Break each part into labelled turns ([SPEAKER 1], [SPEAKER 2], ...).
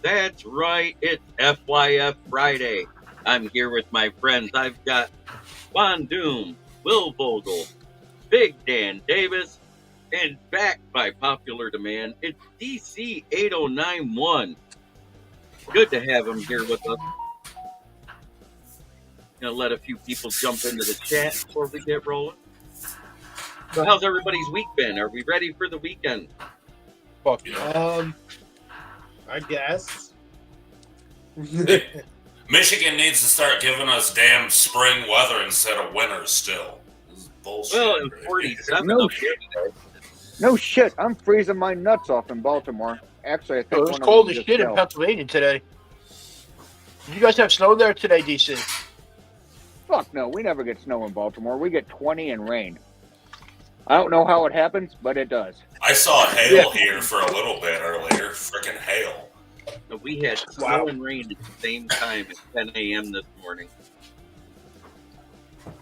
[SPEAKER 1] That's right. It's FYF Friday. I'm here with my friends. I've got Von Doom, Will Vogel, Big Dan Davis, and back by popular demand, it's DC 8091. Good to have him here with us. Gonna let a few people jump into the chat before we get rolling. So, how's everybody's week been? Are we ready for the weekend?
[SPEAKER 2] Fuck I guess.
[SPEAKER 3] Michigan needs to start giving us damn spring weather instead of winter still. This is bullshit.
[SPEAKER 1] Well, it's 47
[SPEAKER 4] No
[SPEAKER 1] up here today.
[SPEAKER 4] No shit, I'm freezing my nuts off in Baltimore. Actually, I think
[SPEAKER 2] It was
[SPEAKER 4] one
[SPEAKER 2] cold
[SPEAKER 4] of
[SPEAKER 2] as
[SPEAKER 4] them
[SPEAKER 2] shit
[SPEAKER 4] just
[SPEAKER 2] in
[SPEAKER 4] fell.
[SPEAKER 2] Pennsylvania today. Did you guys have snow there today, DC?
[SPEAKER 4] Fuck no, we never get snow in Baltimore. We get 20 and rain. I don't know how it happens, but it does.
[SPEAKER 3] I saw hail here for a little bit earlier. Frickin' hail.
[SPEAKER 1] We had snow and rain at the same time at 10 a.m. this morning.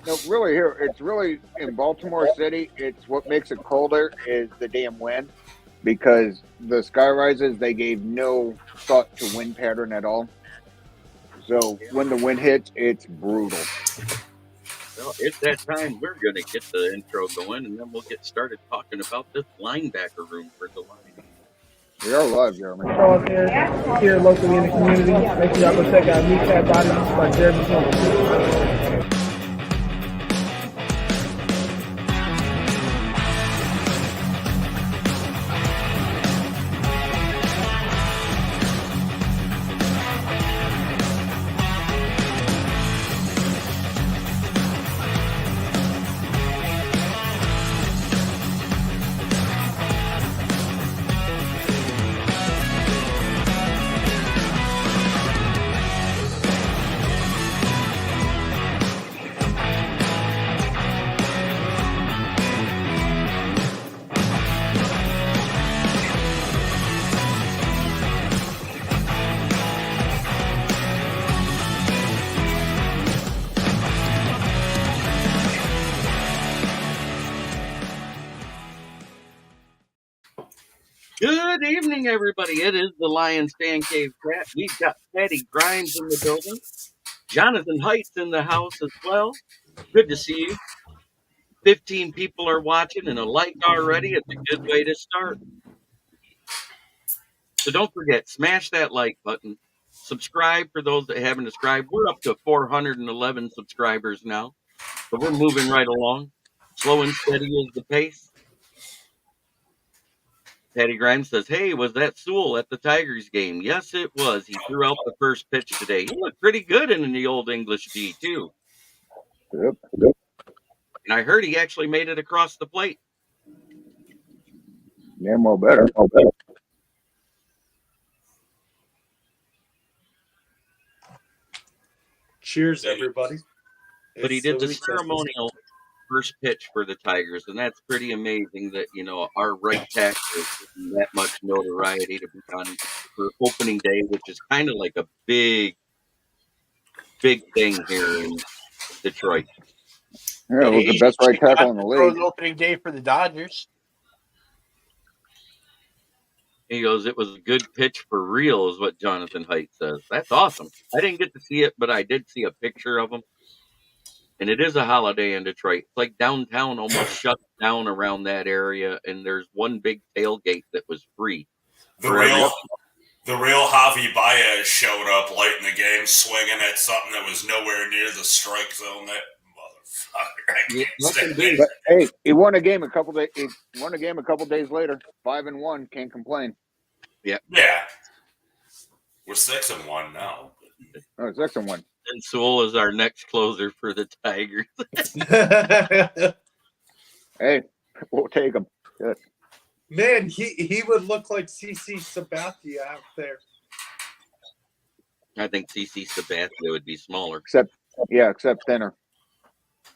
[SPEAKER 4] No, really here, it's really in Baltimore City, it's what makes it colder is the damn wind. Because the sky rises, they gave no thought to wind pattern at all. So when the wind hits, it's brutal.
[SPEAKER 1] Well, it's that time we're going to get the intro going, and then we'll get started talking about this linebacker room for the Lions.
[SPEAKER 4] We are live, Jeremy.
[SPEAKER 5] Here locally in the community. Make sure y'all go check out Kneecap Body by Jeremy Jones.
[SPEAKER 1] Good evening, everybody. It is the Lions Fan Cave Chat. We've got Patty Grimes in the building, Jonathan Heights in the house as well. Good to see you. 15 people are watching and a like already. It's a good way to start. So don't forget, smash that like button. Subscribe for those that haven't subscribed. We're up to 411 subscribers now. So we're moving right along. Slow and steady is the pace. Patty Grimes says, "Hey, was that Sewell at the Tigers game?" Yes, it was. He threw out the first pitch today. He looked pretty good in the old English G, too.
[SPEAKER 4] Yep.
[SPEAKER 1] And I heard he actually made it across the plate.
[SPEAKER 4] Damn well better.
[SPEAKER 2] Cheers, everybody.
[SPEAKER 1] But he did the ceremonial first pitch for the Tigers, and that's pretty amazing that, our right tackle is getting that much notoriety to be on for opening day, which is kind of like a big thing here in Detroit.
[SPEAKER 4] Yeah, it was the best right tackle in the league.
[SPEAKER 2] Opening day for the Dodgers.
[SPEAKER 1] He goes, "It was a good pitch for real," is what Jonathan Height says. That's awesome. I didn't get to see it, but I did see a picture of him. And it is a holiday in Detroit. It's like downtown almost shut down around that area, and there's one big tailgate that was free.
[SPEAKER 3] The real Javi Baez showed up late in the game, swinging at something that was nowhere near the strike zone. That motherfucker!
[SPEAKER 4] But hey, he won a game a couple days. He won a game a couple days later. 5-1, can't complain.
[SPEAKER 1] Yeah.
[SPEAKER 3] We're 6-1 now.
[SPEAKER 4] Oh, 6-1.
[SPEAKER 1] And Sewell is our next closer for the Tigers.
[SPEAKER 4] Hey, we'll take him. Good.
[SPEAKER 2] Man, he would look like CC Sabathia out there.
[SPEAKER 1] I think CC Sabathia would be smaller.
[SPEAKER 4] Except thinner.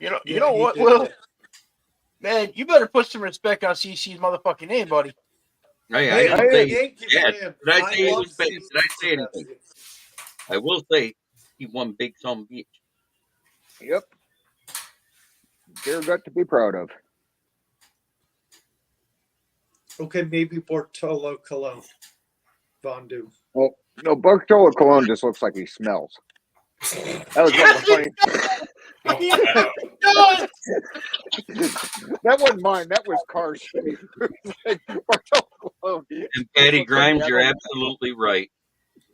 [SPEAKER 2] You know what, Will? Man, you better put some respect on CC's motherfucking name, buddy.
[SPEAKER 1] Hey, I didn't say. Yeah, did I say he was big? Did I say anything? I will say he won big some beach.
[SPEAKER 4] Yep. They're got to be proud of.
[SPEAKER 2] Okay, maybe Bortolo Colon. Von Doom.
[SPEAKER 4] Well, No, Bartolo Colon just looks like he smells. That was one of the funny. That wasn't mine. That was Carson. Like, Bartolo Colon.
[SPEAKER 1] And Patty
[SPEAKER 4] Looks like
[SPEAKER 1] Grimes, you're
[SPEAKER 4] Devil.
[SPEAKER 1] absolutely right.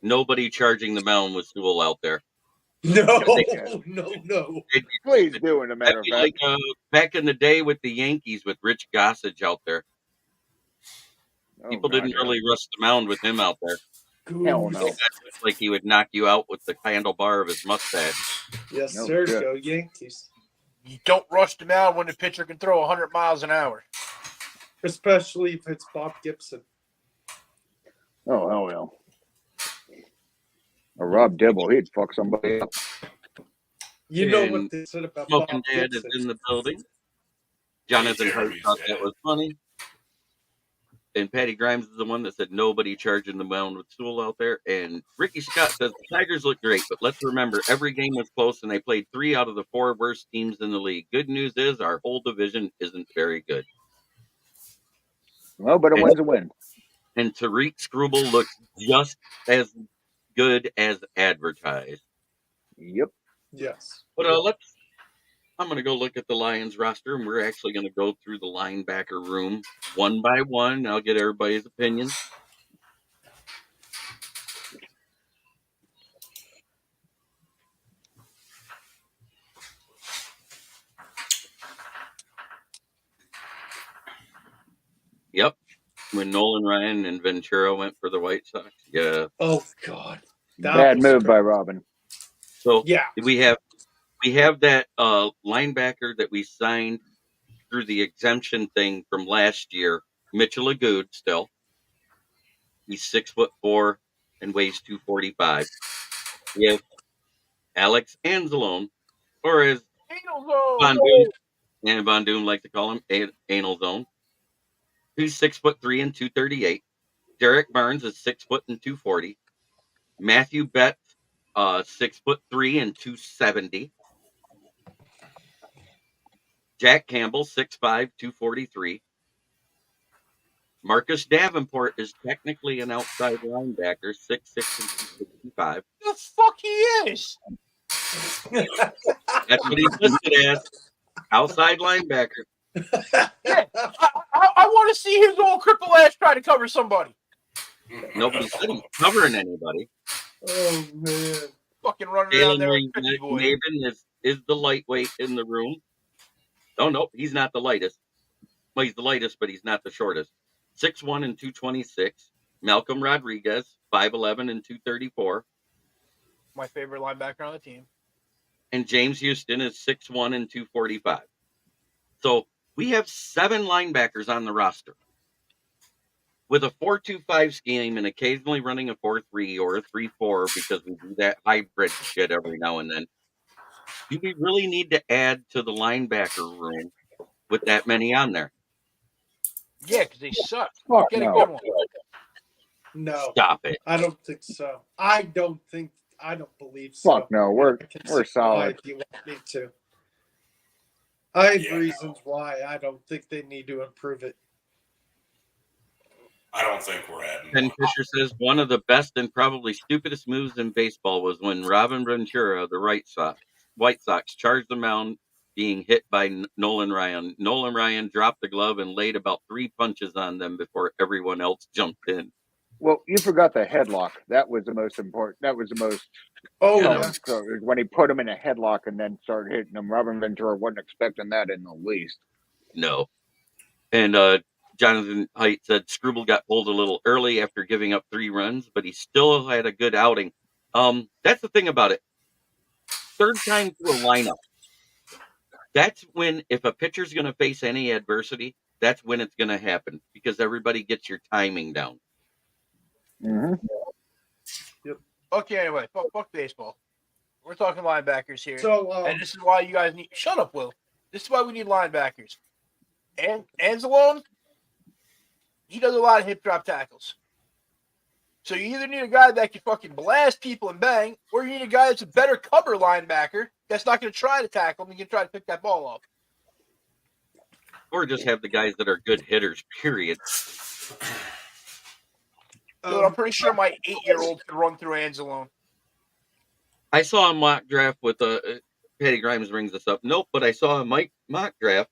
[SPEAKER 1] Nobody charging the mound with Sewell out there.
[SPEAKER 6] No.
[SPEAKER 4] Please do, in a matter
[SPEAKER 1] That'd
[SPEAKER 4] of
[SPEAKER 1] be
[SPEAKER 4] fact.
[SPEAKER 1] like back in the day with the Yankees with Rich Gossage out there.
[SPEAKER 4] Oh,
[SPEAKER 1] People
[SPEAKER 4] God,
[SPEAKER 1] didn't
[SPEAKER 4] yeah.
[SPEAKER 1] really rush the mound with him out there.
[SPEAKER 4] Hell no.
[SPEAKER 1] It's like he would knock you out with the handlebar of his mustache.
[SPEAKER 6] Yes,
[SPEAKER 4] No
[SPEAKER 6] sir.
[SPEAKER 4] shit.
[SPEAKER 6] Go Yankees.
[SPEAKER 2] You don't rush them out when the pitcher can throw 100 miles an hour.
[SPEAKER 6] Especially if it's Bob Gibson.
[SPEAKER 4] Oh, hell no. Or Rob Dibble, he'd fuck somebody up.
[SPEAKER 6] You know
[SPEAKER 1] And
[SPEAKER 6] what they said about
[SPEAKER 1] Smoking
[SPEAKER 6] Bob
[SPEAKER 1] Dad is
[SPEAKER 6] Gibson.
[SPEAKER 1] in the building. Jonathan Hart
[SPEAKER 3] Jeremy's
[SPEAKER 1] thought
[SPEAKER 3] dead.
[SPEAKER 1] that was funny. And Patty Grimes is the one that said nobody charging the mound with Sewell out there. And Ricky Scott says the Tigers look great, but let's remember every game was close and they played 3 out of the 4 worst teams in the league. Good news is our whole division isn't very good.
[SPEAKER 4] Well, but a win's a win.
[SPEAKER 1] And Tariq Struble looks just as good as advertised.
[SPEAKER 4] Yep.
[SPEAKER 6] Yes.
[SPEAKER 1] But I'm going to go look at the Lions roster, and we're actually going to go through the linebacker room one by one. I'll get everybody's opinion. Yep. When Nolan Ryan and Ventura went for the White Sox. Yeah.
[SPEAKER 6] Oh God. That
[SPEAKER 4] Bad
[SPEAKER 6] was
[SPEAKER 4] move by
[SPEAKER 6] crazy.
[SPEAKER 4] Robin.
[SPEAKER 1] So
[SPEAKER 6] Yeah.
[SPEAKER 1] we have that linebacker that we signed through the exemption thing from last year, Mitchell Agood still. He's 6'4" and weighs 245. We have Alex Anzalone, or as Von Doom and Von Doom like to call him, Anal Zone. He's 6'3" and 238. Derek Barnes is 6 foot and 240. Matthew Betts, 6'3" and 270. Jack Campbell, 6'5", 243. Marcus Davenport is technically an outside linebacker, 6'6", and 265.
[SPEAKER 2] The fuck he is?
[SPEAKER 1] That's what he's listed as, outside linebacker.
[SPEAKER 2] Yeah, I want to see his old cripple ass try to cover somebody.
[SPEAKER 1] Nobody said he's covering anybody.
[SPEAKER 6] Oh man.
[SPEAKER 2] Fucking running around there
[SPEAKER 1] Jalen
[SPEAKER 2] with Pretty Boy.
[SPEAKER 1] Maven is the lightweight in the room. Oh, no, he's not the lightest. Well, he's the lightest, but he's not the shortest. 6'1" and 226. Malcolm Rodriguez, 5'11" and 234.
[SPEAKER 2] My favorite linebacker on the team.
[SPEAKER 1] And James Houston is 6'1" and 245. So we have 7 linebackers on the roster. With a 4-2-5 scheme and occasionally running a 4-3 or a 3-4 because we do that hybrid shit every now and then. Do we really need to add to the linebacker room with that many on there?
[SPEAKER 2] Yeah, because they suck.
[SPEAKER 4] Fuck
[SPEAKER 2] Get a
[SPEAKER 4] no.
[SPEAKER 2] good one.
[SPEAKER 6] No,
[SPEAKER 1] Stop it.
[SPEAKER 6] I don't think so. I don't believe so.
[SPEAKER 4] Fuck no. We're
[SPEAKER 6] I can see why
[SPEAKER 4] solid.
[SPEAKER 6] if you want me to. I have
[SPEAKER 3] Yeah.
[SPEAKER 6] reasons why I don't think they need to improve it.
[SPEAKER 3] I don't think we're adding.
[SPEAKER 1] Ken Fisher says one of the best and probably stupidest moves in baseball was when Robin Ventura, the White Sox, charged the mound being hit by Nolan Ryan. Nolan Ryan dropped the glove and laid about 3 punches on them before everyone else jumped in.
[SPEAKER 4] Well, you forgot the headlock. That was the most important. That was the most.
[SPEAKER 6] Oh
[SPEAKER 1] Yeah.
[SPEAKER 6] yeah.
[SPEAKER 4] So it was when he put him in a headlock and then started hitting him. Robin Ventura wasn't expecting that in the least.
[SPEAKER 1] No. And Jonathan Haidt said Struble got pulled a little early after giving up 3 runs, but he still had a good outing. That's the thing about it. Third time through a lineup. That's when, if a pitcher's going to face any adversity, that's when it's going to happen because everybody gets your timing down.
[SPEAKER 4] Mm-hmm.
[SPEAKER 2] Okay, anyway, fuck baseball. We're talking linebackers here.
[SPEAKER 6] So
[SPEAKER 2] And this is why you guys need. Shut up, Will. This is why we need linebackers. And Anzalone, he does a lot of hip drop tackles. So you either need a guy that can fucking blast people and bang, or you need a guy that's a better cover linebacker that's not going to try to tackle him and can try to pick that ball up.
[SPEAKER 1] Or just have the guys that are good hitters, period.
[SPEAKER 2] Dude, I'm pretty sure my 8-year-old could run through Anzalone.
[SPEAKER 1] I saw a mock draft with Patty Grimes brings this up. Nope, but I saw a mock draft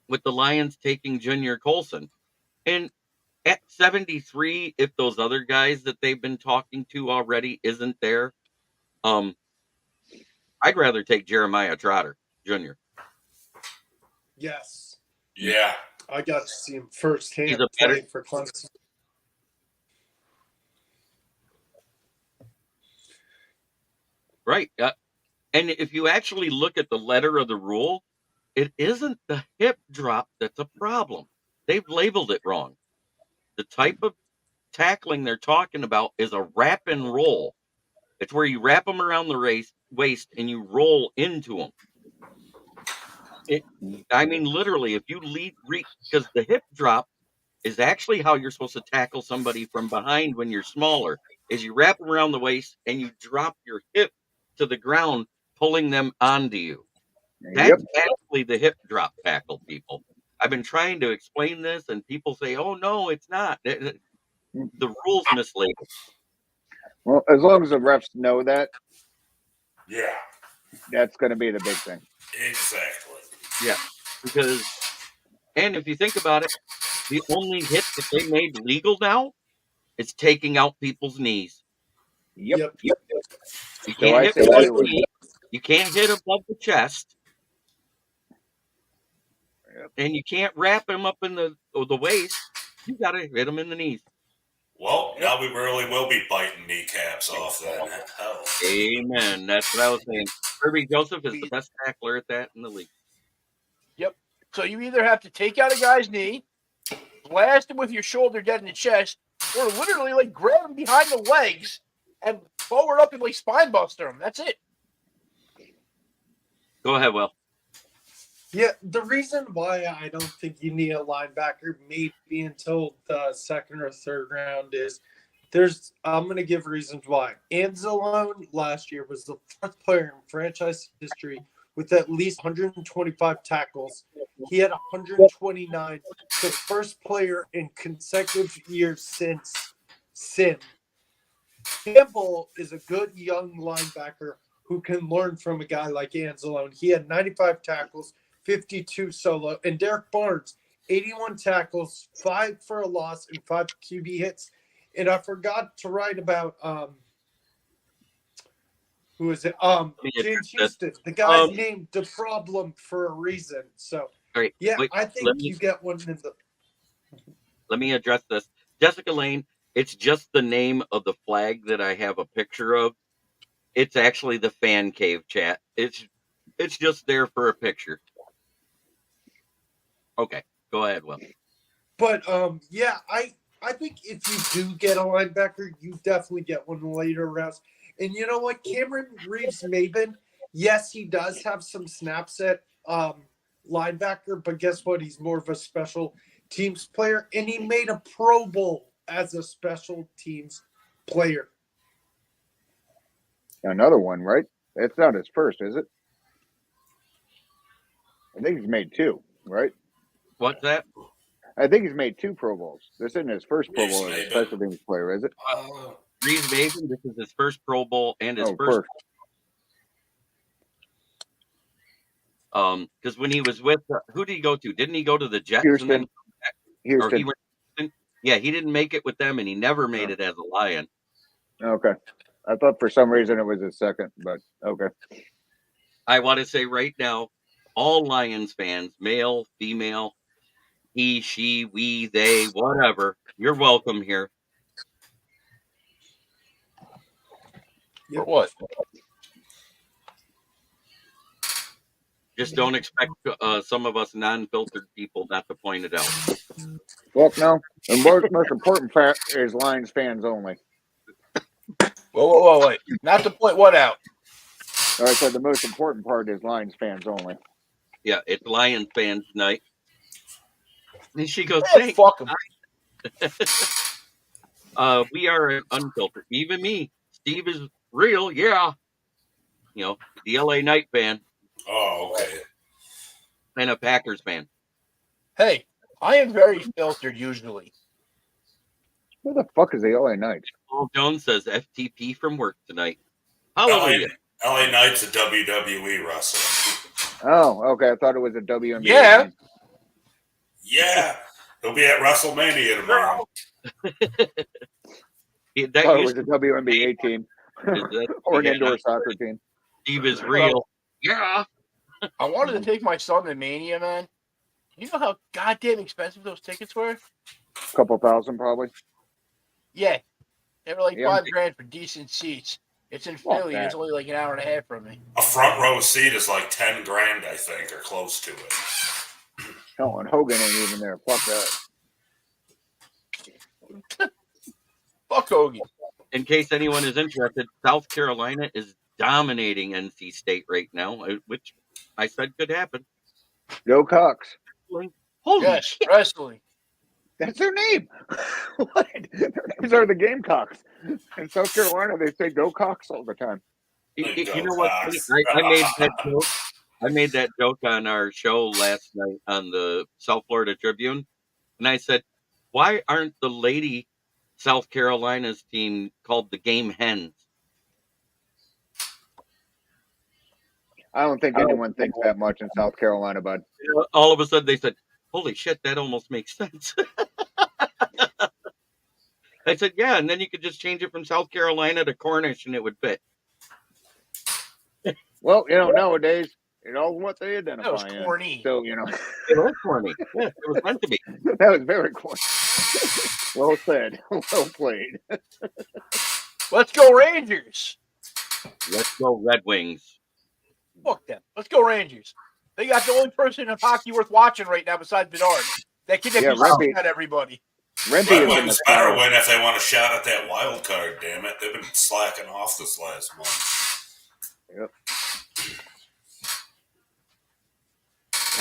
[SPEAKER 1] with the Lions taking Junior Colson. And at 73, if those other guys that they've been talking to already isn't there, I'd rather take Jeremiah Trotter Jr.
[SPEAKER 6] Yes.
[SPEAKER 3] Yeah.
[SPEAKER 6] I got to see him firsthand
[SPEAKER 1] He's a better-
[SPEAKER 6] play for Clemson.
[SPEAKER 1] Right. And if you actually look at the letter of the rule, it isn't the hip drop that's a problem. They've labeled it wrong. The type of tackling they're talking about is a wrap and roll. It's where you wrap them around the waist and you roll into them. I mean, literally, if you because the hip drop is actually how you're supposed to tackle somebody from behind when you're smaller, is you wrap them around the waist and you drop your hip to the ground, pulling them onto you. That's actually the hip drop tackle, people. I've been trying to explain this, and people say, "Oh no, it's not." The rules mislabeled.
[SPEAKER 4] Well, as long as the refs know that,
[SPEAKER 3] Yeah.
[SPEAKER 4] that's going to be the big thing.
[SPEAKER 3] Exactly.
[SPEAKER 1] Yeah, because, and if you think about it, the only hit that they made legal now is taking out people's knees.
[SPEAKER 4] Yep.
[SPEAKER 1] You
[SPEAKER 4] So
[SPEAKER 1] can't
[SPEAKER 4] I
[SPEAKER 1] hit
[SPEAKER 4] say
[SPEAKER 1] above
[SPEAKER 4] we
[SPEAKER 1] the
[SPEAKER 4] would-
[SPEAKER 1] knee. You can't hit above the chest, and you can't wrap him up in the waist. You got to hit him in the knees.
[SPEAKER 3] Well, now we really will be biting kneecaps off then. Hell.
[SPEAKER 1] Amen. That's what I was saying. Kirby Joseph is the best tackler at that in the league.
[SPEAKER 2] Yep. So you either have to take out a guy's knee, blast him with your shoulder dead in the chest, or literally like grab him behind the legs and forward up and like spine buster him. That's it.
[SPEAKER 1] Go ahead, Will.
[SPEAKER 6] Yeah, the reason why I don't think you need a linebacker maybe until the second or third round is I'm going to give reasons why. Anzalone last year was the fourth player in franchise history with at least 125 tackles. He had 129, the first player in consecutive years since Sim. Campbell is a good young linebacker who can learn from a guy like Anzalone. He had 95 tackles, 52 solo, and Derek Barnes, 81 tackles, 5 for a loss, and 5 QB hits. And I forgot to write about who is it? James Houston. The guy's named the problem for a reason. So
[SPEAKER 1] Right.
[SPEAKER 6] yeah,
[SPEAKER 1] Wait,
[SPEAKER 6] I think you get one in the.
[SPEAKER 1] Let me address this. Jessica Lane, it's just the name of the flag that I have a picture of. It's actually the fan cave chat. It's just there for a picture. Okay, go ahead, Will.
[SPEAKER 6] But yeah, I think if you do get a linebacker, you definitely get one later rounds. And you know what, Cameron Reeves-Maybin, yes, he does have some snaps at linebacker, but guess what? He's more of a special teams player, and he made a Pro Bowl as a special teams player.
[SPEAKER 4] Another one, right? It's not his first, is it? I think he's made 2, right?
[SPEAKER 1] What's that?
[SPEAKER 4] I think he's made 2 Pro Bowls. This isn't his first Pro Bowl as a
[SPEAKER 3] Reeves-Maybin.
[SPEAKER 4] special teams player, is it?
[SPEAKER 1] Reeves-Maybin, this is his first Pro Bowl and his first.
[SPEAKER 4] First.
[SPEAKER 1] Because when he was with, who did he go to? Didn't he go to the Jets?
[SPEAKER 4] Houston.
[SPEAKER 1] And then, or
[SPEAKER 4] Houston.
[SPEAKER 1] he went, yeah, he didn't make it with them, and he never made it as a Lion.
[SPEAKER 4] Okay. I thought for some reason it was his second, but okay.
[SPEAKER 1] I want to say right now, all Lions fans, male, female, he, she, we, they, whatever, you're welcome here.
[SPEAKER 2] For what?
[SPEAKER 1] Just don't expect some of us non-filtered people not to point it out.
[SPEAKER 4] Well, no. The most important fact is Lions fans only.
[SPEAKER 2] Whoa, wait. Not to point what out.
[SPEAKER 4] I said the most important part is Lions fans only.
[SPEAKER 1] Yeah, it's Lions fans night. And she goes,
[SPEAKER 2] Hey, fuck him.
[SPEAKER 1] we are unfiltered. Even me. Steve is real, yeah. You know, the LA Knight fan
[SPEAKER 3] Oh, okay.
[SPEAKER 1] and a Packers fan.
[SPEAKER 2] Hey, I am very filtered usually.
[SPEAKER 4] Who the fuck is the LA Knights?
[SPEAKER 1] Paul Jones says FTP from work tonight.
[SPEAKER 3] LA,
[SPEAKER 1] Hallelujah.
[SPEAKER 3] LA Knight's a WWE wrestler.
[SPEAKER 4] Oh, okay. I thought it was a WNBA.
[SPEAKER 2] Yeah.
[SPEAKER 4] team.
[SPEAKER 3] Yeah. He'll be at WrestleMania tomorrow.
[SPEAKER 4] I
[SPEAKER 1] That
[SPEAKER 4] thought it
[SPEAKER 1] used
[SPEAKER 4] was a WNBA team
[SPEAKER 1] to
[SPEAKER 4] or an
[SPEAKER 1] yeah,
[SPEAKER 4] indoor soccer team.
[SPEAKER 1] Steve is real. Yeah.
[SPEAKER 2] I wanted to take my son to Mania, man. You know how goddamn expensive those tickets were?
[SPEAKER 4] Couple thousand, probably.
[SPEAKER 2] Yeah. They were like
[SPEAKER 4] Yeah.
[SPEAKER 2] $5,000 for decent seats. It's in
[SPEAKER 4] Fuck
[SPEAKER 2] Philly. And it's
[SPEAKER 4] that.
[SPEAKER 2] only like an hour and a half from me.
[SPEAKER 3] A front row seat is like 10 grand, I think, or close to it.
[SPEAKER 4] Hell, and Hogan ain't even there. Fuck that.
[SPEAKER 2] Fuck Hogan.
[SPEAKER 1] In case anyone is interested, South Carolina is dominating NC State right now, which I said could happen.
[SPEAKER 4] Go Cox.
[SPEAKER 1] Holy
[SPEAKER 2] Yes,
[SPEAKER 1] shit.
[SPEAKER 2] wrestling.
[SPEAKER 4] That's their name. What? Their names are the Gamecocks. In South Carolina, they say Go Cox all the time.
[SPEAKER 1] You know what? I made that joke. I made that joke on our show last night on the South Florida Tribune, and I said, "Why aren't the lady South Carolina's team called the Game Hens?"
[SPEAKER 4] I don't think anyone thinks that much in South Carolina, bud.
[SPEAKER 1] All of a sudden, they said, "Holy shit, that almost makes sense." I said, "Yeah," and then you could just change it from South Carolina to Cornish, and it would fit.
[SPEAKER 4] Well, nowadays, it all what they
[SPEAKER 2] That was
[SPEAKER 4] identify in.
[SPEAKER 2] corny.
[SPEAKER 4] So,
[SPEAKER 1] It was corny. Yeah, it was meant to be.
[SPEAKER 4] that was very corny. Well said. Well played.
[SPEAKER 2] Let's go Rangers.
[SPEAKER 1] Let's go Red Wings.
[SPEAKER 2] Fuck them. Let's go Rangers. They got the only person in hockey worth watching right now besides Bedard. That kid that
[SPEAKER 4] Yeah,
[SPEAKER 2] keeps
[SPEAKER 4] Rempe.
[SPEAKER 2] shooting at everybody.
[SPEAKER 4] Rempe
[SPEAKER 3] Red
[SPEAKER 4] is in
[SPEAKER 3] Wings
[SPEAKER 4] the
[SPEAKER 3] better
[SPEAKER 4] final.
[SPEAKER 3] win if they want a shot at that wild card, damn it. They've been slacking off this last month.
[SPEAKER 4] Yep.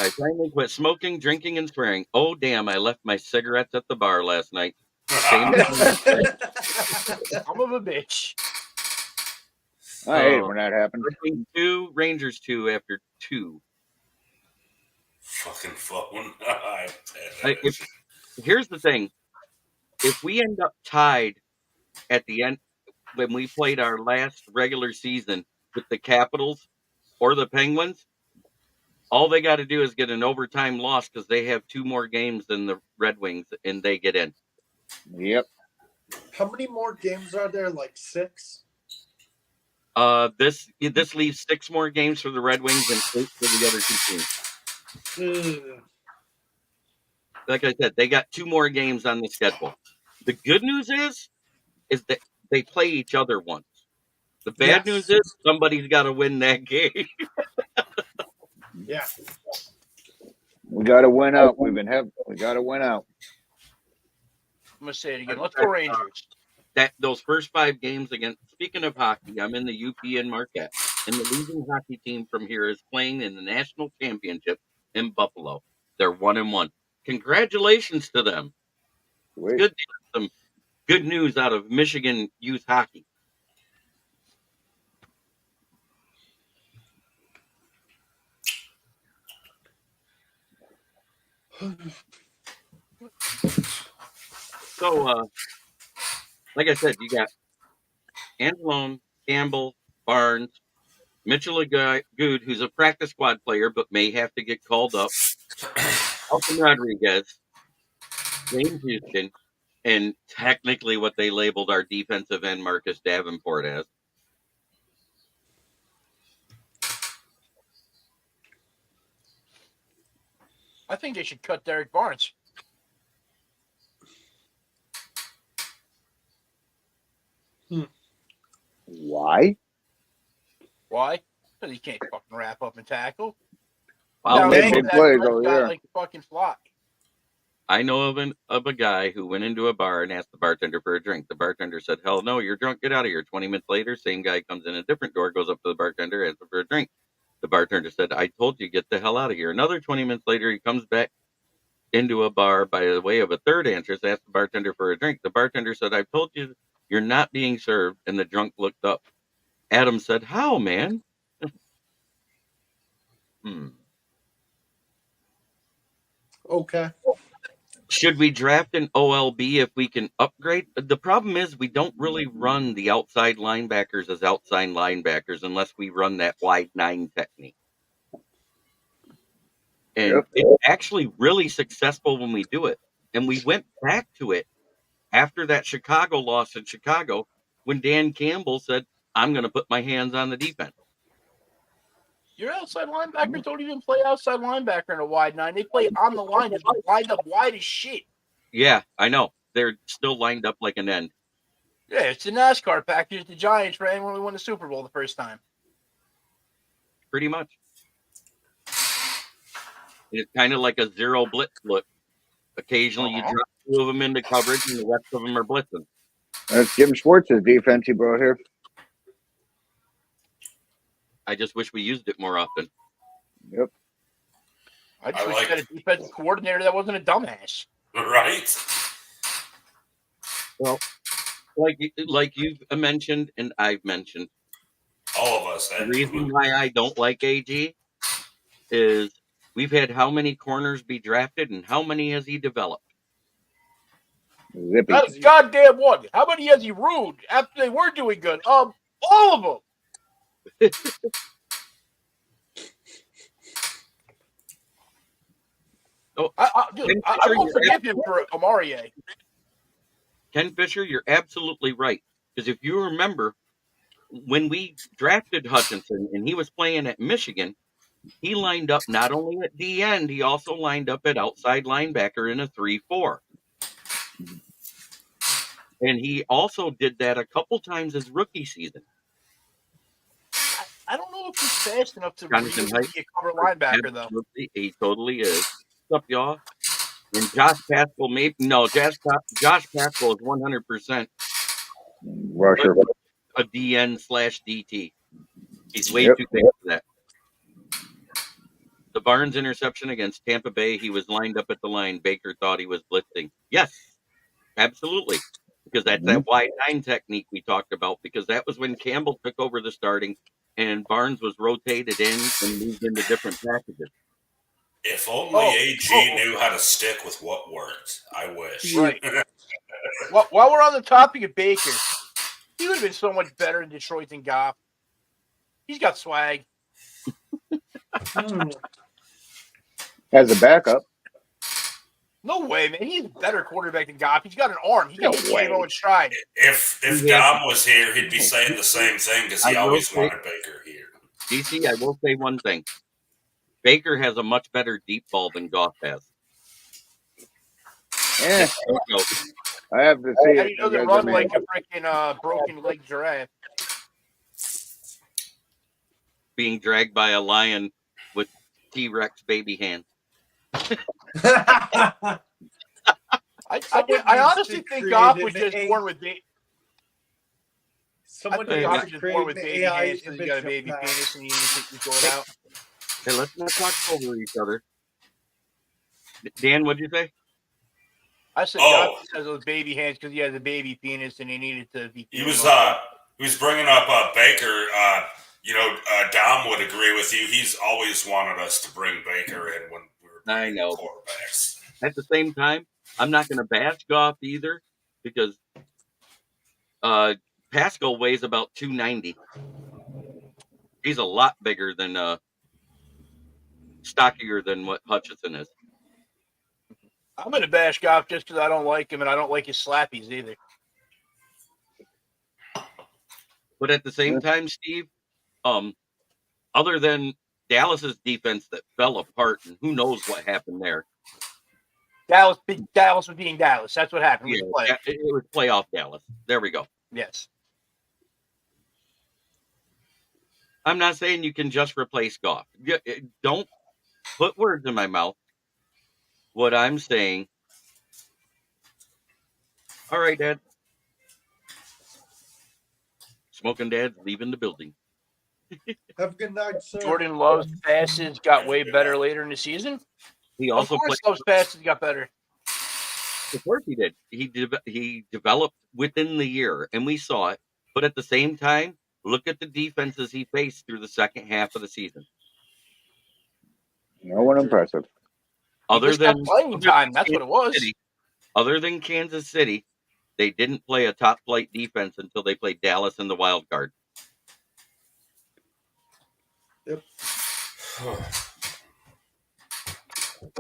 [SPEAKER 1] I finally quit smoking, drinking, and swearing. Oh, damn, I left my cigarettes at the bar last night. Same
[SPEAKER 2] Son of a bitch.
[SPEAKER 4] I hate it when that happens.
[SPEAKER 1] Red Wings 2, Rangers 2 after 2.
[SPEAKER 3] Fucking phone.
[SPEAKER 1] Here's the thing. If we end up tied at the end, when we played our last regular season with the Capitals or the Penguins, all they got to do is get an overtime loss because they have 2 more games than the Red Wings, and they get in.
[SPEAKER 4] Yep.
[SPEAKER 6] How many more games are there? Like 6?
[SPEAKER 1] This leaves 6 more games for the Red Wings and 8 for the other 2 teams.
[SPEAKER 6] Ugh.
[SPEAKER 1] Like I said, they got 2 more games on the schedule. The good news is that they play each other once. The bad
[SPEAKER 6] Yes.
[SPEAKER 1] news is somebody's got to win that game.
[SPEAKER 6] Yeah.
[SPEAKER 4] We got to win out. We got to win out.
[SPEAKER 2] I'm going to say it again. Let's go Rangers.
[SPEAKER 1] Those first 5 games against. Speaking of hockey, I'm in the UP in Marquette, and the losing hockey team from here is playing in the national championship in Buffalo. They're 1-1. Congratulations to them.
[SPEAKER 4] Sweet.
[SPEAKER 1] Good, some good news out of Michigan youth hockey. So, like I said, you got Anzalone, Campbell, Barnes, Mitchell Good, who's a practice squad player but may have to get called up, Elton Rodriguez, James Houston, and technically what they labeled our defensive end Marcus Davenport as.
[SPEAKER 2] I think they should cut Derek Barnes.
[SPEAKER 4] Why?
[SPEAKER 2] Why? Because he can't fucking wrap up and tackle.
[SPEAKER 1] Wow,
[SPEAKER 2] Now,
[SPEAKER 4] made
[SPEAKER 2] he
[SPEAKER 4] big
[SPEAKER 2] that
[SPEAKER 4] plays
[SPEAKER 2] guy
[SPEAKER 4] over there.
[SPEAKER 2] like a fucking fly.
[SPEAKER 1] I know of a guy who went into a bar and asked the bartender for a drink. The bartender said, "Hell no, you're drunk. Get out of here." 20 minutes later, same guy comes in a different door, goes up to the bartender, asks for a drink. The bartender said, "I told you, get the hell out of here." Another 20 minutes later, he comes back into a bar by the way of a third answer, asked the bartender for a drink. The bartender said, "I told you, you're not being served." And the drunk looked up. Adam said, "How, man?"
[SPEAKER 6] Okay.
[SPEAKER 1] Should we draft an OLB if we can upgrade? The problem is we don't really run the outside linebackers as outside linebackers unless we run that wide 9 technique. And
[SPEAKER 4] Yep.
[SPEAKER 1] it's actually really successful when we do it. And we went back to it after that Chicago loss in Chicago when Dan Campbell said, I'm going to put my hands on the defense.
[SPEAKER 2] Your outside linebackers don't even play outside linebacker in a wide 9. They play on the line, just lined up wide as shit.
[SPEAKER 1] Yeah, I know. They're still lined up like an end.
[SPEAKER 2] Yeah, it's the NASCAR package the Giants ran when we won the Super Bowl the first time.
[SPEAKER 1] Pretty much. It's kind of like a zero blitz look. Occasionally you drop 2 of them into coverage and the rest of them are blitzing.
[SPEAKER 4] That's Jim Schwartz's defense he brought here.
[SPEAKER 1] I just wish we used it more often.
[SPEAKER 4] Yep.
[SPEAKER 2] I just
[SPEAKER 3] I
[SPEAKER 2] wish
[SPEAKER 3] like-
[SPEAKER 2] we had a defensive coordinator that wasn't a dumbass.
[SPEAKER 3] Right?
[SPEAKER 1] Well, like you've mentioned and I've mentioned,
[SPEAKER 3] All of us.
[SPEAKER 1] the reason why I don't like AG is we've had how many corners be drafted and how many has he developed?
[SPEAKER 4] Zippy.
[SPEAKER 2] Not a goddamn one. How many has he ruined after they were doing good? All of them.
[SPEAKER 1] Oh,
[SPEAKER 2] Dude, I won't forgive him for Amarie.
[SPEAKER 1] Ken Fisher, you're absolutely right. Because if you remember, when we drafted Hutchinson and he was playing at Michigan, he lined up not only at D end, he also lined up at outside linebacker in a 3-4. And he also did that a couple times his rookie season.
[SPEAKER 2] I don't know if he's fast enough to
[SPEAKER 1] Jonathan
[SPEAKER 2] really
[SPEAKER 1] Height.
[SPEAKER 2] be a cover linebacker, though.
[SPEAKER 1] Absolutely, he totally is. What's up, y'all? And Josh Pascal, Josh Pascal is 100%
[SPEAKER 4] Rusher.
[SPEAKER 1] a DN/DT. He's way
[SPEAKER 4] Yep.
[SPEAKER 1] too big for that. The Barnes interception against Tampa Bay, he was lined up at the line. Baker thought he was blitzing. Yes, absolutely. Because that's that wide 9 technique we talked about, because that was when Campbell took over the starting and Barnes was rotated in and moved into different packages.
[SPEAKER 3] If only AG knew how to stick with what worked. I wish.
[SPEAKER 2] Right. While we're on the topic of Baker, he would have been so much better in Detroit than Goff. He's got swag.
[SPEAKER 4] As a backup.
[SPEAKER 2] No way, man. He's a better quarterback than Goff. He's got an arm. He can
[SPEAKER 4] No
[SPEAKER 2] hit
[SPEAKER 4] way.
[SPEAKER 2] J-Mo in stride.
[SPEAKER 3] If Dom was here, he'd be saying the same thing because he
[SPEAKER 1] I will
[SPEAKER 3] always
[SPEAKER 1] say-
[SPEAKER 3] wanted Baker here.
[SPEAKER 1] DC, I will say one thing. Baker has a much better deep ball than Goff has.
[SPEAKER 4] Yeah,
[SPEAKER 1] So,
[SPEAKER 4] I have to see
[SPEAKER 2] He
[SPEAKER 4] it.
[SPEAKER 2] doesn't
[SPEAKER 4] because,
[SPEAKER 2] run
[SPEAKER 4] I mean,
[SPEAKER 2] like a freaking broken leg giraffe.
[SPEAKER 1] being dragged by a lion with T-Rex baby hands.
[SPEAKER 2] I honestly think Goff was just born with baby.
[SPEAKER 6] Someone
[SPEAKER 2] I think
[SPEAKER 6] needs
[SPEAKER 2] Goff
[SPEAKER 6] to
[SPEAKER 2] was just
[SPEAKER 6] create
[SPEAKER 2] born with
[SPEAKER 6] the
[SPEAKER 2] baby
[SPEAKER 6] AI
[SPEAKER 2] hands because he got a
[SPEAKER 6] image
[SPEAKER 2] baby
[SPEAKER 6] of that.
[SPEAKER 2] penis and he needs to throw it out.
[SPEAKER 1] Hey, let's not talk over each other. Dan, what'd you say?
[SPEAKER 2] I said
[SPEAKER 3] Oh.
[SPEAKER 2] Goff has those baby hands because he has a baby penis and he needed to be.
[SPEAKER 3] He was bringing up Baker. Dom would agree with you. He's always wanted us to bring Baker in when we were
[SPEAKER 1] I know.
[SPEAKER 3] quarterbacks.
[SPEAKER 1] At the same time, I'm not going to bash Goff either because Pascal weighs about 290. He's a lot bigger than stockier than what Hutchinson is.
[SPEAKER 2] I'm going to bash Goff just because I don't like him and I don't like his slappies either.
[SPEAKER 1] But at the same time, Steve, other than Dallas's defense that fell apart, and who knows what happened there.
[SPEAKER 2] Dallas was being Dallas. That's what happened.
[SPEAKER 1] Yeah,
[SPEAKER 2] We played.
[SPEAKER 1] it was playoff Dallas. There we go.
[SPEAKER 2] Yes.
[SPEAKER 1] I'm not saying you can just replace Goff. Don't put words in my mouth. What I'm saying. All right, Dad. Smoking Dad's leaving the building.
[SPEAKER 6] Have a good night, sir.
[SPEAKER 2] Jordan Love's passes got way better later in the season.
[SPEAKER 1] He
[SPEAKER 2] Of
[SPEAKER 1] also
[SPEAKER 2] course,
[SPEAKER 1] played.
[SPEAKER 2] Love's passes got better.
[SPEAKER 1] Of course he did. He developed within the year, and we saw it. But at the same time, look at the defenses he faced through the second half of the season.
[SPEAKER 4] no one impressive.
[SPEAKER 1] Other
[SPEAKER 2] just got
[SPEAKER 1] than
[SPEAKER 2] playing time. That's what it was.
[SPEAKER 1] City, other than Kansas City, they didn't play a top flight defense until they played Dallas in the wild card.
[SPEAKER 6] Yep.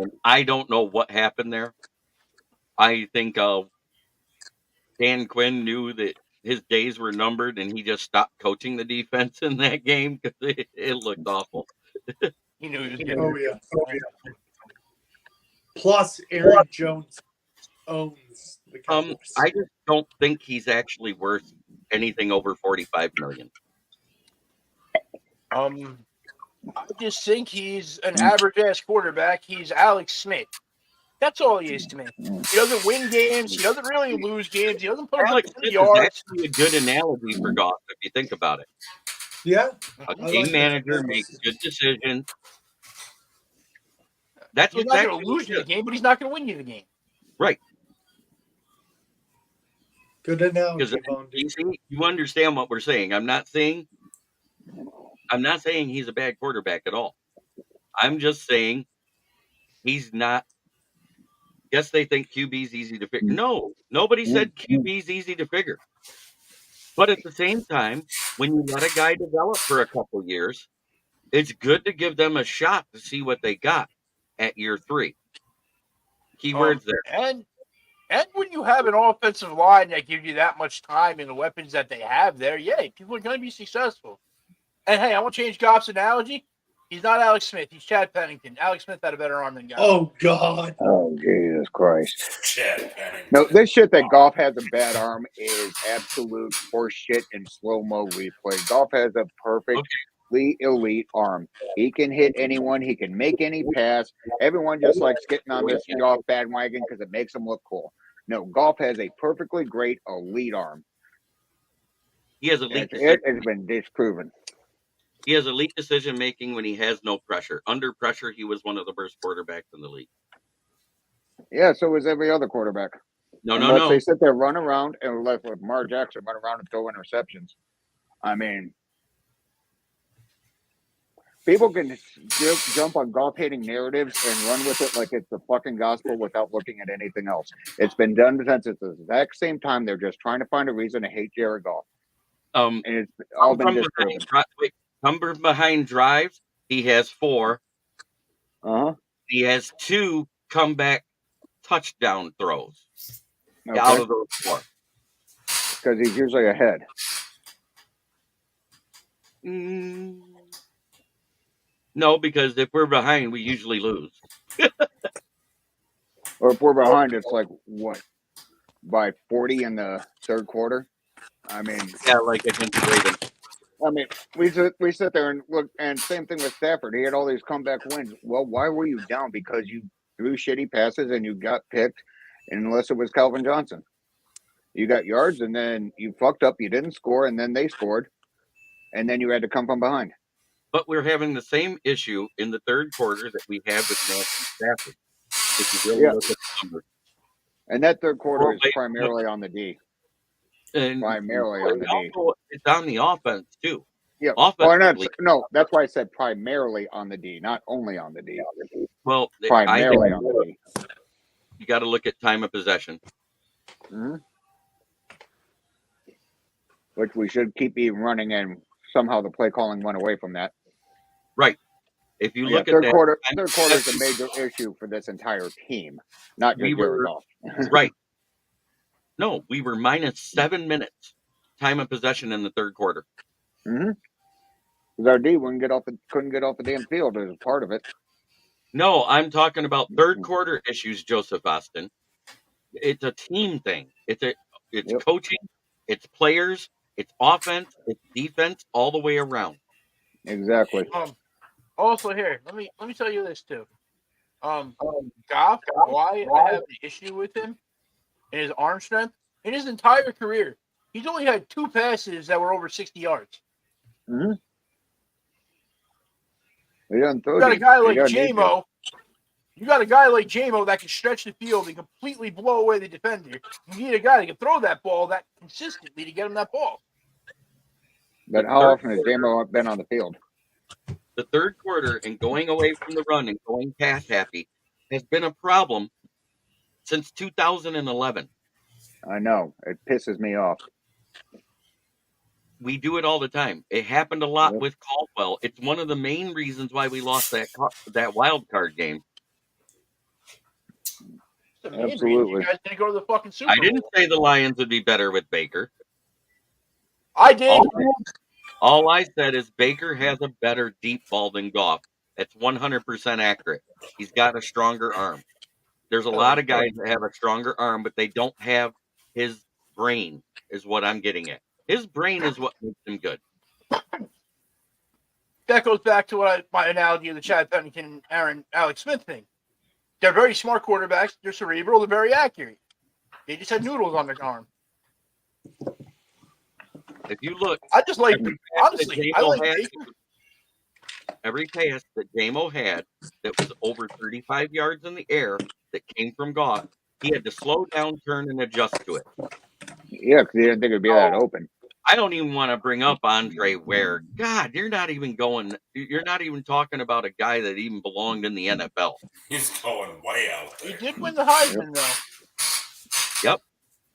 [SPEAKER 1] And I don't know what happened there. I think Dan Quinn knew that his days were numbered, and he just stopped coaching the defense in that game because it looked awful.
[SPEAKER 2] He knew he was getting.
[SPEAKER 6] Oh yeah. Plus, Aaron Jones owns the Cowboys.
[SPEAKER 1] I just don't think he's actually worth anything over $45 million.
[SPEAKER 2] I just think he's an average ass quarterback. He's Alex Smith. That's all he is to me. He doesn't win games. He doesn't really lose games. He doesn't put up
[SPEAKER 1] Alex
[SPEAKER 2] 50
[SPEAKER 1] Smith is
[SPEAKER 2] yards.
[SPEAKER 1] actually a good analogy for Goff if you think about it.
[SPEAKER 6] Yeah.
[SPEAKER 1] A
[SPEAKER 6] I
[SPEAKER 1] game
[SPEAKER 6] like
[SPEAKER 1] manager
[SPEAKER 6] that.
[SPEAKER 1] makes good decisions. That's
[SPEAKER 2] He's not going to lose you the game, but he's not going to win you the game.
[SPEAKER 1] Right.
[SPEAKER 6] Good analogy,
[SPEAKER 1] Because
[SPEAKER 6] Von Duke.
[SPEAKER 1] you understand what we're saying. I'm not saying he's a bad quarterback at all. I'm just saying he's not. Yes, they think QB's easy to figure. No, nobody said QB's easy to figure. But at the same time, when you let a guy develop for a couple years, it's good to give them a shot to see what they got at year 3. Keywords there.
[SPEAKER 2] And when you have an offensive line that gives you that much time and the weapons that they have there, yeah, people are going to be successful. And hey, I want to change Goff's analogy. He's not Alex Smith. He's Chad Pennington. Alex Smith had a better arm than Goff.
[SPEAKER 6] Oh God.
[SPEAKER 4] Oh, Jesus Christ.
[SPEAKER 3] Chad Pennington.
[SPEAKER 4] No, this shit that Goff has a bad arm is absolute horse shit and slow-mo replay. Goff has a perfectly elite arm. He can hit anyone. He can make any pass. Everyone just likes getting on this Goff bandwagon because it makes him look cool. No, Goff has a perfectly great elite arm.
[SPEAKER 1] He has elite
[SPEAKER 4] It has been disproven.
[SPEAKER 1] He has elite decision making when he has no pressure. Under pressure, he was one of the worst quarterbacks in the league.
[SPEAKER 4] Yeah, so is every other quarterback.
[SPEAKER 1] No.
[SPEAKER 4] They sit there, run around, and let Lamar Jackson run around and throw interceptions. I mean, people can jump on golf-hating narratives and run with it like it's the fucking gospel without looking at anything else. It's been done since it's the exact same time. They're just trying to find a reason to hate Jared Goff. And it's all been disproven.
[SPEAKER 1] Come from behind drives, he has 4.
[SPEAKER 4] Uh-huh.
[SPEAKER 1] He has 2 comeback touchdown throws
[SPEAKER 4] Okay.
[SPEAKER 1] out of those 4.
[SPEAKER 4] Because he's usually ahead.
[SPEAKER 1] No, because if we're behind, we usually lose.
[SPEAKER 4] Or if we're behind, it's like, what, by 40 in the third quarter? I mean,
[SPEAKER 1] Yeah, like against the Ravens.
[SPEAKER 4] I mean, we sit there and look, and same thing with Stafford. He had all these comeback wins. Well, why were you down? Because you threw shitty passes and you got picked, unless it was Calvin Johnson. You got yards, and then you fucked up. You didn't score, and then they scored, and then you had to come from behind.
[SPEAKER 1] But we're having the same issue in the third quarter that we had with Matthew Stafford. If you really look at the numbers.
[SPEAKER 4] And that third quarter is primarily on the D.
[SPEAKER 1] And
[SPEAKER 4] Primarily on the D.
[SPEAKER 1] also, it's on the offense, too.
[SPEAKER 4] Yeah.
[SPEAKER 1] Offensively,
[SPEAKER 4] That's why I said primarily on the D, not only on the D.
[SPEAKER 1] well,
[SPEAKER 4] Primarily on the D.
[SPEAKER 1] You got to look at time of possession.
[SPEAKER 4] Mm-hmm. Which we should keep even running, and somehow the play calling went away from that.
[SPEAKER 1] Right. If you look at
[SPEAKER 4] third
[SPEAKER 1] that,
[SPEAKER 4] quarter is a major issue for this entire team, not just Jared Goff.
[SPEAKER 1] Right. No, we were minus 7 minutes time of possession in the third quarter.
[SPEAKER 4] Mm-hmm. Because our D couldn't get off the damn field as a part of it.
[SPEAKER 1] No, I'm talking about third quarter issues, Joseph Austin. It's a team thing. It's coaching, it's players, it's offense, it's defense, all the way around.
[SPEAKER 4] Exactly.
[SPEAKER 2] Also, here, let me tell you this too. Goff, why I have the issue with him and his arm strength in his entire career, he's only had 2 passes that were over 60 yards.
[SPEAKER 4] Mm-hmm.
[SPEAKER 2] You got a guy like J-Mo. You got a guy like J-Mo that can stretch the field and completely blow away the defender. You need a guy that can throw that ball that consistently to get him that ball.
[SPEAKER 4] But how often has J-Mo been on the field?
[SPEAKER 1] The third quarter and going away from the run and going pass happy, has been a problem since 2011.
[SPEAKER 4] I know. It pisses me off.
[SPEAKER 1] We do it all the time. It happened a lot
[SPEAKER 4] Yep.
[SPEAKER 1] with Caldwell. It's one of the main reasons why we lost that wild card game.
[SPEAKER 2] The main reason
[SPEAKER 4] Absolutely.
[SPEAKER 2] you guys didn't go to the fucking Super Bowl.
[SPEAKER 1] I didn't say the Lions would be better with Baker.
[SPEAKER 2] I did.
[SPEAKER 1] All I said is Baker has a better deep ball than Goff. That's 100% accurate. He's got a stronger arm. There's a lot of guys that have a stronger arm, but they don't have his brain, is what I'm getting at. His brain is what makes him good.
[SPEAKER 2] That goes back to my analogy of the Chad Pennington, Alex Smith thing. They're very smart quarterbacks. They're cerebral. They're very accurate. They just had noodles on their arm.
[SPEAKER 1] If you look,
[SPEAKER 2] I just like,
[SPEAKER 1] every pass
[SPEAKER 2] honestly,
[SPEAKER 1] that
[SPEAKER 2] I
[SPEAKER 1] J-Mo
[SPEAKER 2] like
[SPEAKER 1] had-
[SPEAKER 2] Baker.
[SPEAKER 1] every pass that J-Mo had that was over 35 yards in the air that came from Goff, he had to slow down, turn, and adjust to it.
[SPEAKER 4] Yeah, because he didn't think it'd be that open.
[SPEAKER 1] I don't even want to bring up Andre Ware. God, you're not even talking about a guy that even belonged in the NFL.
[SPEAKER 3] He's going way out
[SPEAKER 2] He
[SPEAKER 3] there.
[SPEAKER 2] did win the Heisman, though.
[SPEAKER 1] Yep.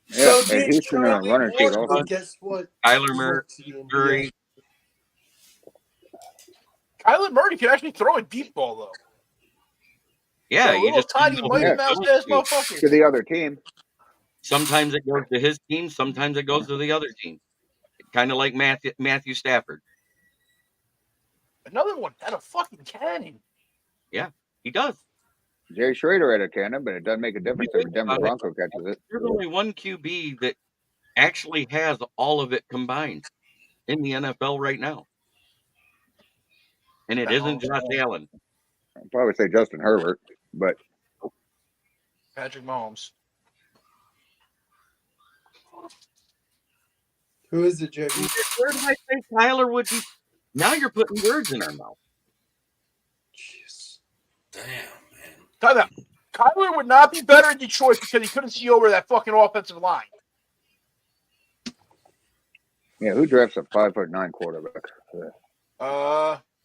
[SPEAKER 4] Yeah,
[SPEAKER 6] So
[SPEAKER 4] and
[SPEAKER 6] did
[SPEAKER 4] Houston on a
[SPEAKER 6] Charlie
[SPEAKER 4] runner sheet
[SPEAKER 6] Ward,
[SPEAKER 4] also.
[SPEAKER 6] but guess what?
[SPEAKER 1] Kyler Murray.
[SPEAKER 2] Kyler Murray can actually throw a deep ball, though.
[SPEAKER 1] Yeah,
[SPEAKER 2] A
[SPEAKER 1] you
[SPEAKER 2] little
[SPEAKER 1] just
[SPEAKER 2] tiny
[SPEAKER 1] didn't know
[SPEAKER 2] Mighty
[SPEAKER 1] who
[SPEAKER 2] Mouse
[SPEAKER 1] it
[SPEAKER 2] ass
[SPEAKER 1] goes to.
[SPEAKER 2] motherfucker.
[SPEAKER 4] To the other team.
[SPEAKER 1] Sometimes it goes to his team, sometimes it goes to the other team. Kind of like Matthew Stafford.
[SPEAKER 2] Another one had a fucking cannon.
[SPEAKER 1] He does.
[SPEAKER 4] Jay Schrader had a cannon, but it doesn't make a difference if a Denver Bronco catches it.
[SPEAKER 1] There's only one QB that actually has all of it combined in the NFL right now. And it isn't Josh Allen.
[SPEAKER 4] I'd probably say Justin Herbert, but
[SPEAKER 2] Patrick Mahomes.
[SPEAKER 6] Who is it, JB?
[SPEAKER 1] Where did I say Tyler would be? Now you're putting words in our mouth.
[SPEAKER 6] Jeez.
[SPEAKER 3] Damn, man.
[SPEAKER 2] Time out. Kyler would not be better in Detroit because he couldn't see over that fucking offensive line.
[SPEAKER 4] yeah, who drafts a 5'9" quarterback?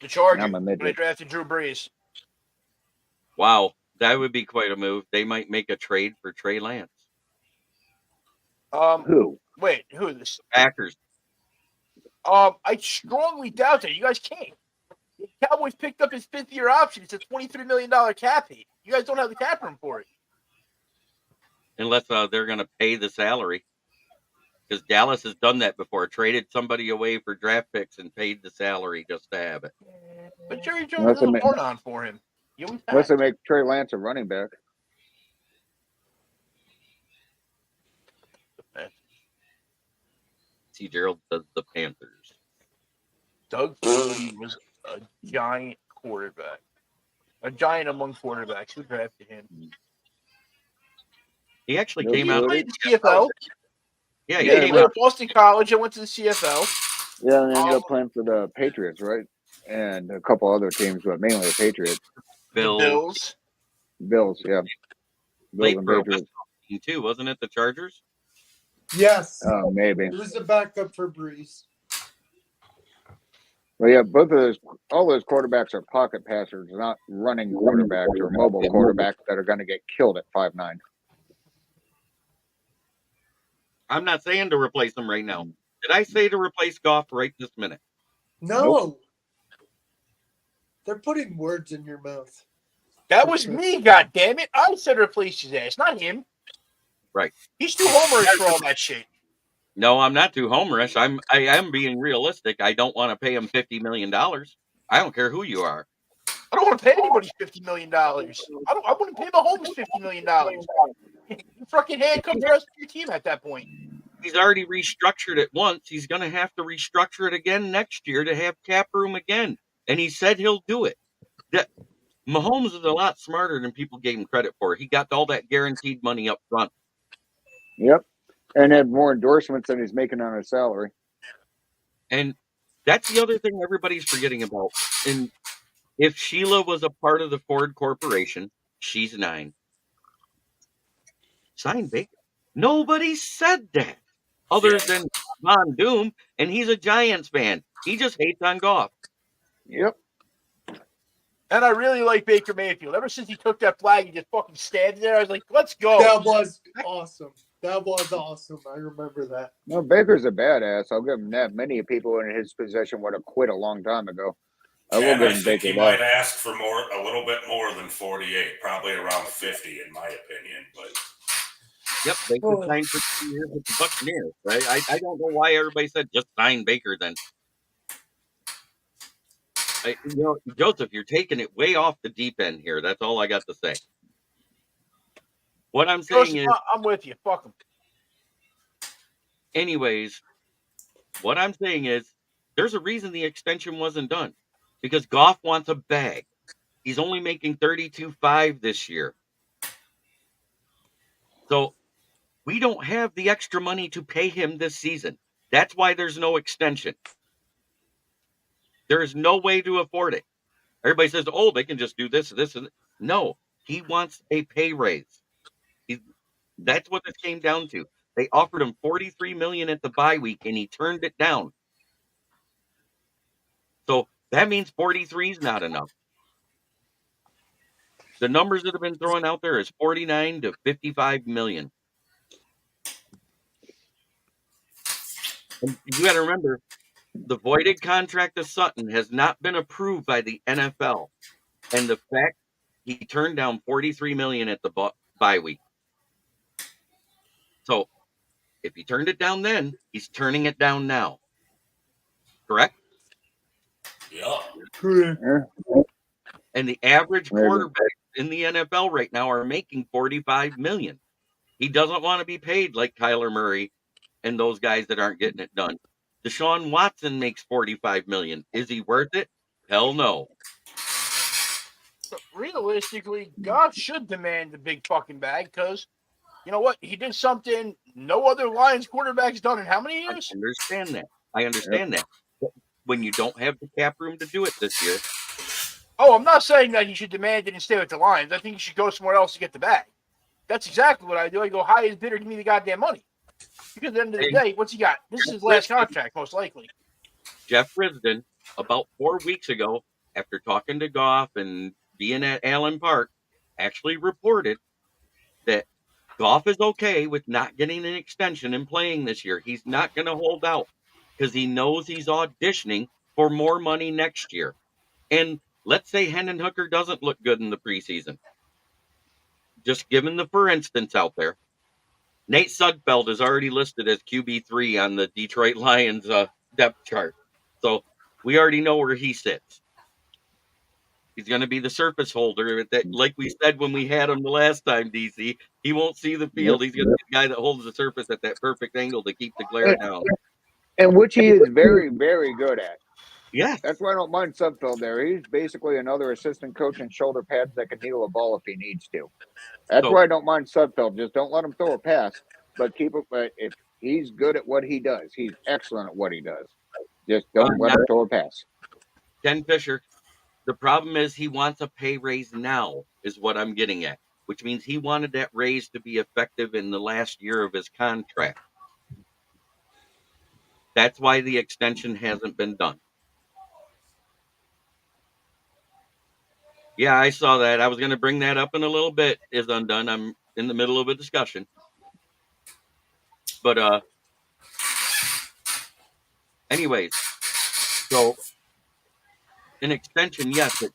[SPEAKER 2] The Chargers
[SPEAKER 4] I'm a
[SPEAKER 2] when they
[SPEAKER 4] midget.
[SPEAKER 2] drafted Drew Brees.
[SPEAKER 1] Wow, that would be quite a move. They might make a trade for Trey Lance.
[SPEAKER 4] Who?
[SPEAKER 2] Wait, who is this?
[SPEAKER 1] Packers.
[SPEAKER 2] I strongly doubt that. You guys can't. The Cowboys picked up his fifth-year option. It's a $23 million cap hit. You guys don't have the cap room for it.
[SPEAKER 1] Unless they're going to pay the salary. Because Dallas has done that before. Traded somebody away for draft picks and paid the salary just to have it.
[SPEAKER 2] But Jerry Jones
[SPEAKER 4] Unless
[SPEAKER 2] is a
[SPEAKER 4] they
[SPEAKER 2] little on for him. You always have.
[SPEAKER 4] Unless they make Trey Lance a running back.
[SPEAKER 1] T. Gerald does the Panthers.
[SPEAKER 2] Doug Flutie was a giant quarterback. A giant among quarterbacks. Who drafted him?
[SPEAKER 1] He actually
[SPEAKER 4] No
[SPEAKER 1] came
[SPEAKER 2] He
[SPEAKER 1] out.
[SPEAKER 2] played the CFL.
[SPEAKER 1] Yeah, he
[SPEAKER 2] Yeah, he
[SPEAKER 1] came
[SPEAKER 2] played
[SPEAKER 1] out.
[SPEAKER 2] at Boston College. I went to the CFL.
[SPEAKER 4] Yeah, and they ended up playing for the Patriots, right? And a couple other teams, but mainly the Patriots.
[SPEAKER 1] Bill.
[SPEAKER 2] The Bills.
[SPEAKER 4] Bills, yeah. Bills
[SPEAKER 1] Played
[SPEAKER 4] and
[SPEAKER 1] for a
[SPEAKER 4] Patriots.
[SPEAKER 1] West team too, wasn't it? The Chargers.
[SPEAKER 6] Yes.
[SPEAKER 4] Maybe.
[SPEAKER 6] It was the backup for Breeze.
[SPEAKER 4] Well, yeah, all those quarterbacks are pocket passers, not running quarterbacks or mobile quarterbacks that are going to get killed at 5'9".
[SPEAKER 1] I'm not saying to replace him right now. Did I say to replace Goff right this minute?
[SPEAKER 6] No.
[SPEAKER 4] Nope.
[SPEAKER 6] They're putting words in your mouth.
[SPEAKER 2] That was me, goddammit. I said replace his ass, not him.
[SPEAKER 1] Right.
[SPEAKER 2] He's too homerish for all that shit.
[SPEAKER 1] No, I'm not too homerish. I am being realistic. I don't want to pay him $50 million. I don't care who you are.
[SPEAKER 2] I don't want to pay anybody $50 million. I wouldn't pay Mahomes $50 million. You fucking handcuff the rest of your team at that point.
[SPEAKER 1] He's already restructured it once. He's going to have to restructure it again next year to have cap room again. And he said he'll do it. Mahomes is a lot smarter than people gave him credit for. He got all that guaranteed money up front.
[SPEAKER 4] Yep. And had more endorsements than he's making on his salary.
[SPEAKER 1] And that's the other thing everybody's forgetting about. And if Sheila was a part of the Ford Corporation, she's 9. Sign Baker. Nobody said that other than Von Doom, and he's a Giants fan. He just hates on Goff.
[SPEAKER 4] Yep.
[SPEAKER 2] And I really like Baker Mayfield. Ever since he took that flag and just fucking standing there, I was like, let's go.
[SPEAKER 6] That was awesome. That was awesome. I remember that.
[SPEAKER 4] No, Baker's a badass. I'll give him that. Many people in his position would have quit a long time ago. I will
[SPEAKER 3] And
[SPEAKER 4] give
[SPEAKER 3] I
[SPEAKER 4] him
[SPEAKER 3] think
[SPEAKER 4] Baker
[SPEAKER 3] he might
[SPEAKER 4] that.
[SPEAKER 3] ask for a little bit more than 48, probably around 50, in my opinion. But
[SPEAKER 1] Yep, Baker signed for 2 years with the Buccaneers, right? I don't know why everybody said just sign Baker then. Joseph, you're taking it way off the deep end here. That's all I got to say. What I'm saying is,
[SPEAKER 2] I'm with you. Fuck him.
[SPEAKER 1] anyways, what I'm saying is, there's a reason the extension wasn't done. Because Goff wants a bag. He's only making $32.5 this year. So we don't have the extra money to pay him this season. That's why there's no extension. There is no way to afford it. Everybody says, oh, they can just do this, and this. No, he wants a pay raise. That's what this came down to. They offered him $43 million at the bye week, and he turned it down. So that means 43 is not enough. The numbers that have been thrown out there is 49 to 55 million. And you got to remember, the voided contract of Sutton has not been approved by the NFL. And the fact he turned down 43 million at the bye week. So if he turned it down then, he's turning it down now. Correct?
[SPEAKER 3] yeah,
[SPEAKER 4] Yeah.
[SPEAKER 1] And the average
[SPEAKER 4] Maybe.
[SPEAKER 1] quarterback in the NFL right now are making 45 million. He doesn't want to be paid like Kyler Murray and those guys that aren't getting it done. Deshaun Watson makes 45 million. Is he worth it? Hell no.
[SPEAKER 2] But realistically, God should demand the big fucking bag because you know what? He did something no other Lions quarterback's done in how many years?
[SPEAKER 1] I understand that. But when you don't have the cap room to do it this year,
[SPEAKER 2] Oh, I'm not saying that he should demand it and stay with the Lions. I think he should go somewhere else to get the bag. That's exactly what I do. I go, highest bidder, give me the goddamn money. Because at the end of the day, what's he got? This is his last contract, most likely.
[SPEAKER 1] Jeff Risdon, about 4 weeks ago, after talking to Goff and being at Allen Park, actually reported that Goff is okay with not getting an extension and playing this year. He's not going to hold out because he knows he's auditioning for more money next year. And let's say Hendon Hooker doesn't look good in the preseason. Just giving the for instance out there. Nate Sudfeld is already listed as QB3 on the Detroit Lions depth chart. So we already know where he sits. He's going to be the surface holder. That, like we said when we had him the last time, DC, he won't see the field. He's going to be the guy that holds the surface at that perfect angle to keep the glare down.
[SPEAKER 4] And which he is very, very good at.
[SPEAKER 1] Yes.
[SPEAKER 4] That's why I don't mind Sudfeld there. He's basically another assistant coach in shoulder pads that can kneel a ball if he needs to. That's why I don't mind Sudfeld. Just don't let him throw a pass, but keep it. But if he's good at what he does, he's excellent at what he does. Just don't let him throw a pass.
[SPEAKER 1] Ken Fisher, the problem is he wants a pay raise now, is what I'm getting at, which means he wanted that raise to be effective in the last year of his contract. That's why the extension hasn't been done. Yeah, I saw that. I was going to bring that up in a little bit. Is undone. I'm in the middle of a discussion. But anyways, so an extension, yes, it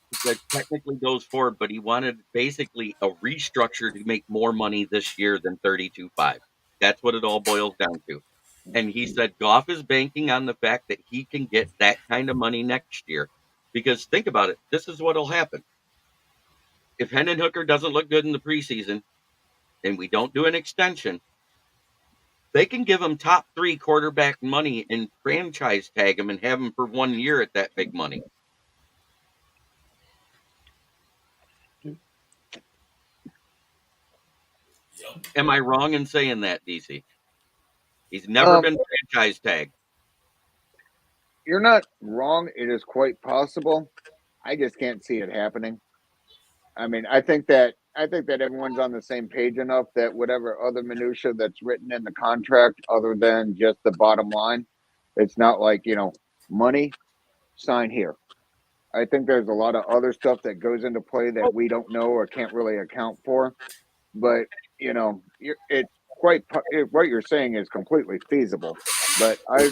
[SPEAKER 1] technically goes forward, but he wanted basically a restructure to make more money this year than 32.5. That's what it all boils down to. And he said Goff is banking on the fact that he can get that kind of money next year. Because think about it, this is what will happen. If Hendon Hooker doesn't look good in the preseason and we don't do an extension, they can give him top 3 quarterback money and franchise tag him and have him for 1 year at that big money.
[SPEAKER 3] Yep.
[SPEAKER 1] Am I wrong in saying that, DC? He's never been franchise tagged.
[SPEAKER 4] You're not wrong. It is quite possible. I just can't see it happening. I mean, I think that everyone's on the same page enough that whatever other minutia that's written in the contract, other than just the bottom line, it's not like money. Sign here. I think there's a lot of other stuff that goes into play that we don't know or can't really account for. But it's what you're saying is completely feasible. But I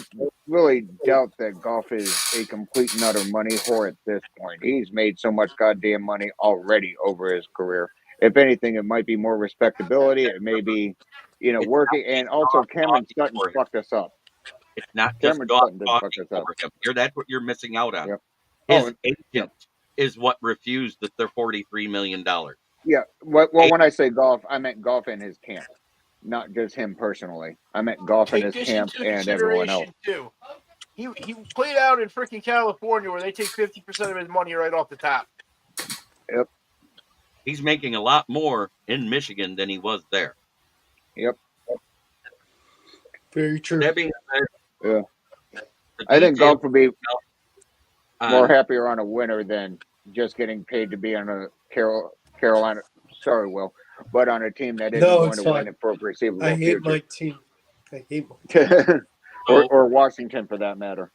[SPEAKER 4] really doubt that Goff is a complete and utter money whore at this point. He's made so much goddamn money already over his career. If anything, it might be more respectability. It may be, working. And also, Cameron Sutton fucked us up.
[SPEAKER 1] It's not just
[SPEAKER 4] Cameron
[SPEAKER 1] Goff
[SPEAKER 4] Sutton did fuck
[SPEAKER 1] talking
[SPEAKER 4] us up.
[SPEAKER 1] over him. That's what you're missing out on.
[SPEAKER 4] Yep.
[SPEAKER 1] His agent is what refused the $43 million.
[SPEAKER 4] Yeah. Well, when I say Goff, I meant Goff in his camp, not just him personally. I meant Goff in
[SPEAKER 2] Take
[SPEAKER 4] his
[SPEAKER 2] this
[SPEAKER 4] camp
[SPEAKER 2] into
[SPEAKER 4] and everyone else.
[SPEAKER 2] consideration too. He played out in freaking California where they take 50% of his money right off the top.
[SPEAKER 4] Yep.
[SPEAKER 1] He's making a lot more in Michigan than he was there.
[SPEAKER 4] Yep.
[SPEAKER 6] Very true.
[SPEAKER 1] That being said,
[SPEAKER 4] Yeah. I think
[SPEAKER 1] detail
[SPEAKER 4] Goff would be more
[SPEAKER 1] on
[SPEAKER 4] happier on a winner than just getting paid to be on a Carolina. Sorry, Will, but on a team that isn't
[SPEAKER 6] No,
[SPEAKER 4] going
[SPEAKER 6] it's
[SPEAKER 4] to win
[SPEAKER 6] fine.
[SPEAKER 4] it for a foreseeable
[SPEAKER 6] I hate
[SPEAKER 4] future,
[SPEAKER 6] my team. I hate my
[SPEAKER 4] or Washington for that matter.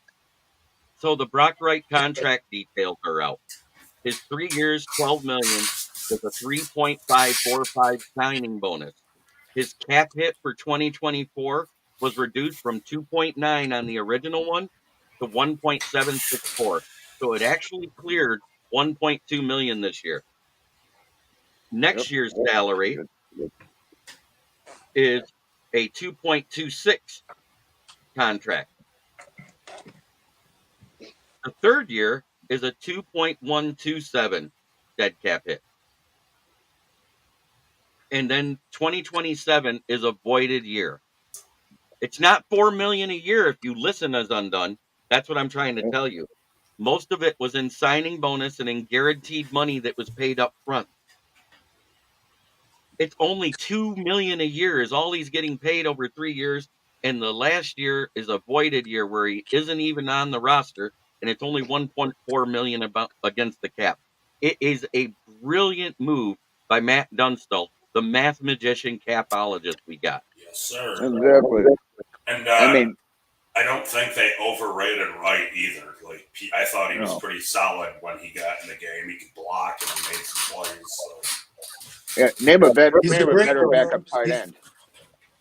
[SPEAKER 1] So the Brock Wright contract details are out. His 3 years, $12 million, with a 3.545 signing bonus. His cap hit for 2024 was reduced from 2.9 on the original one to 1.764. So it actually cleared 1.2 million this year. Next year's salary is a 2.26 contract. The third year is a 2.127 dead cap hit. And then 2027 is a voided year. It's not $4 million a year if you listen as Undone. That's what I'm trying to tell you. Most of it was in signing bonus and in guaranteed money that was paid up front. It's only $2 million a year is all he's getting paid over 3 years, and the last year is a voided year where he isn't even on the roster, and it's only 1.4 million against the cap. It is a brilliant move by Matt Dunstall, the math magician capologist we got.
[SPEAKER 3] Yes, sir.
[SPEAKER 4] Exactly.
[SPEAKER 3] And
[SPEAKER 4] I mean,
[SPEAKER 3] I don't think they overrated Wright either. Like I thought he was
[SPEAKER 4] No.
[SPEAKER 3] pretty solid when he got in the game. He could block and he made some plays. So.
[SPEAKER 4] yeah, name a better
[SPEAKER 6] He's a great
[SPEAKER 4] backup
[SPEAKER 6] player.
[SPEAKER 4] tight end.